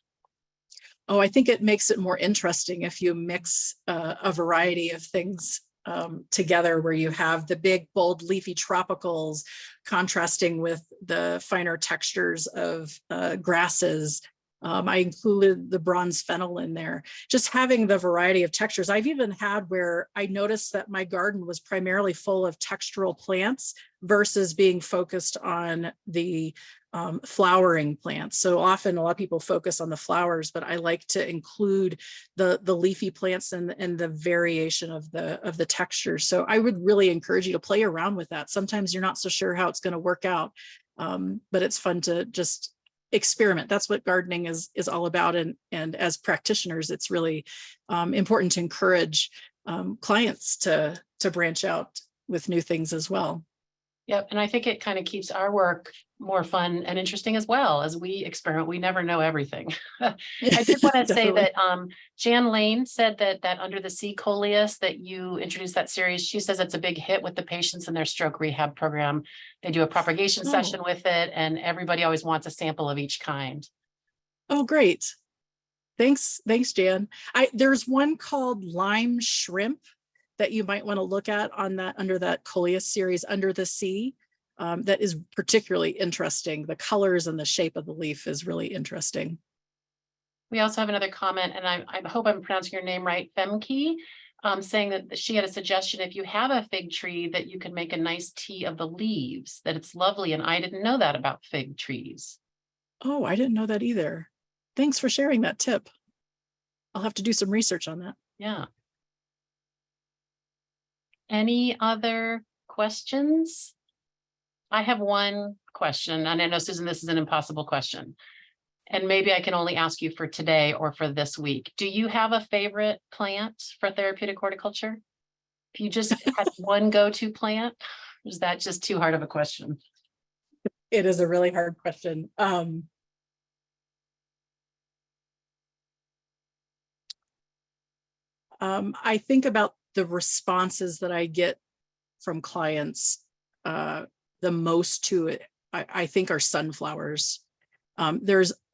Oh, I think it makes it more interesting if you mix a variety of things together, where you have the big, bold, leafy tropicals contrasting with the finer textures of grasses. I included the bronze fennel in there, just having the variety of textures. I've even had where I noticed that my garden was primarily full of textural plants versus being focused on the flowering plants. So often a lot of people focus on the flowers, but I like to include the leafy plants and the variation of the texture. So I would really encourage you to play around with that. Sometimes you're not so sure how it's going to work out, but it's fun to just experiment. That's what gardening is all about. And as practitioners, it's really important to encourage clients to branch out with new things as well. Yep. And I think it kind of keeps our work more fun and interesting as well as we experiment. We never know everything. I did want to say that Jan Lane said that Under the Sea Coleus that you introduced that series, she says it's a big hit with the patients in their stroke rehab program. They do a propagation session with it, and everybody always wants a sample of each kind. Oh, great. Thanks, Jan. There's one called Lime Shrimp that you might want to look at on that under that Coleus series, Under the Sea. That is particularly interesting. The colors and the shape of the leaf is really interesting. We also have another comment, and I hope I'm pronouncing your name right, Femke, saying that she had a suggestion. If you have a fig tree, that you can make a nice tea of the leaves, that it's lovely. And I didn't know that about fig trees. Oh, I didn't know that either. Thanks for sharing that tip. I'll have to do some research on that. Yeah. Any other questions? I have one question, and I know, Susan, this is an impossible question, and maybe I can only ask you for today or for this week. Do you have a favorite plant for therapeutic horticulture? If you just had one go-to plant, is that just too hard of a question? It is a really hard question. I think about the responses that I get from clients the most to it, I think are sunflowers.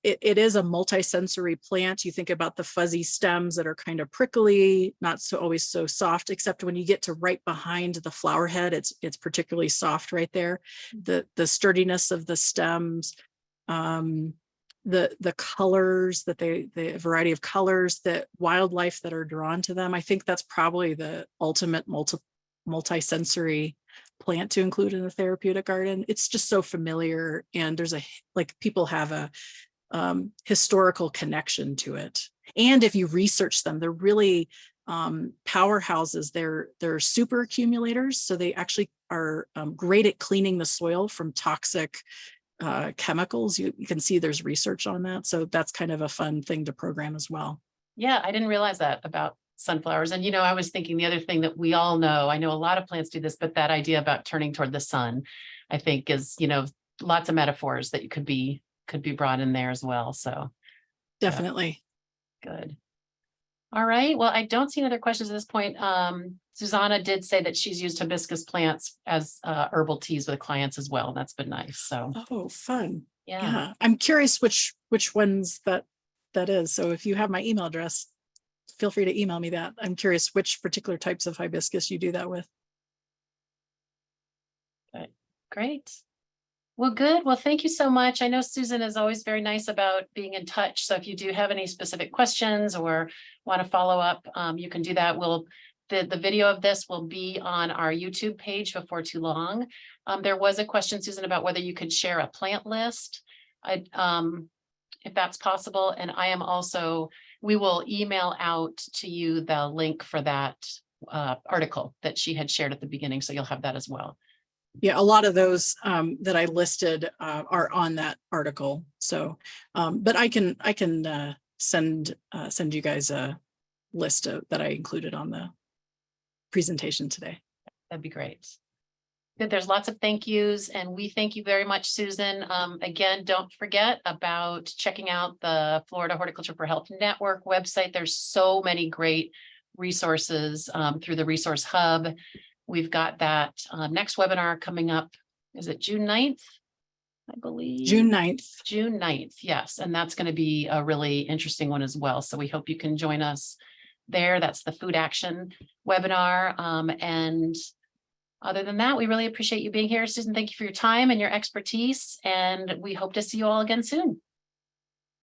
It is a multi-sensory plant. You think about the fuzzy stems that are kind of prickly, not so always so soft, except when you get to right behind the flower head, it's particularly soft right there. The sturdiness of the stems, the colors that the variety of colors, the wildlife that are drawn to them. I think that's probably the ultimate multi-sensory plant to include in a therapeutic garden. It's just so familiar, and there's people have a historical connection to it. And if you research them, they're really powerhouses. They're super accumulators, so they actually are great at cleaning the soil from toxic chemicals. You can see there's research on that, so that's kind of a fun thing to program as well. Yeah, I didn't realize that about sunflowers. And, I was thinking the other thing that we all know, I know a lot of plants do this, but that idea about turning toward the sun, I think is, lots of metaphors that you could be brought in there as well. So Definitely. good. All right. Well, I don't see any other questions at this point. Susanna did say that she's used hibiscus plants as herbal teas with clients as well. That's been nice. So Oh, fun. yeah. Yeah. I'm curious which ones that is. So if you have my email address, feel free to email me that. I'm curious which particular types of hibiscus you do that with. Okay. Great. Well, good. Well, thank you so much. I know Susan is always very nice about being in touch. So if you do have any specific questions or want to follow up, you can do that. The video of this will be on our YouTube page before too long. There was a question, Susan, about whether you could share a plant list, if that's possible. And we will email out to you the link for that article that she had shared at the beginning. So you'll have that as well. Yeah, a lot of those that I listed are on that article. So, but I can send you guys a list that I included on the presentation today. That'd be great. Good. There's lots of thank yous, and we thank you very much, Susan. Again, don't forget about checking out the Florida Horticulture for Health Network website. There's so many great resources through the resource hub. We've got that next webinar coming up. Is it June 9th? I believe. June 9th. June 9th, yes. And that's going to be a really interesting one as well. So we hope you can join us there. That's the food action webinar. And other than that, we really appreciate you being here. Susan, thank you for your time and your expertise. And we hope to see you all again soon.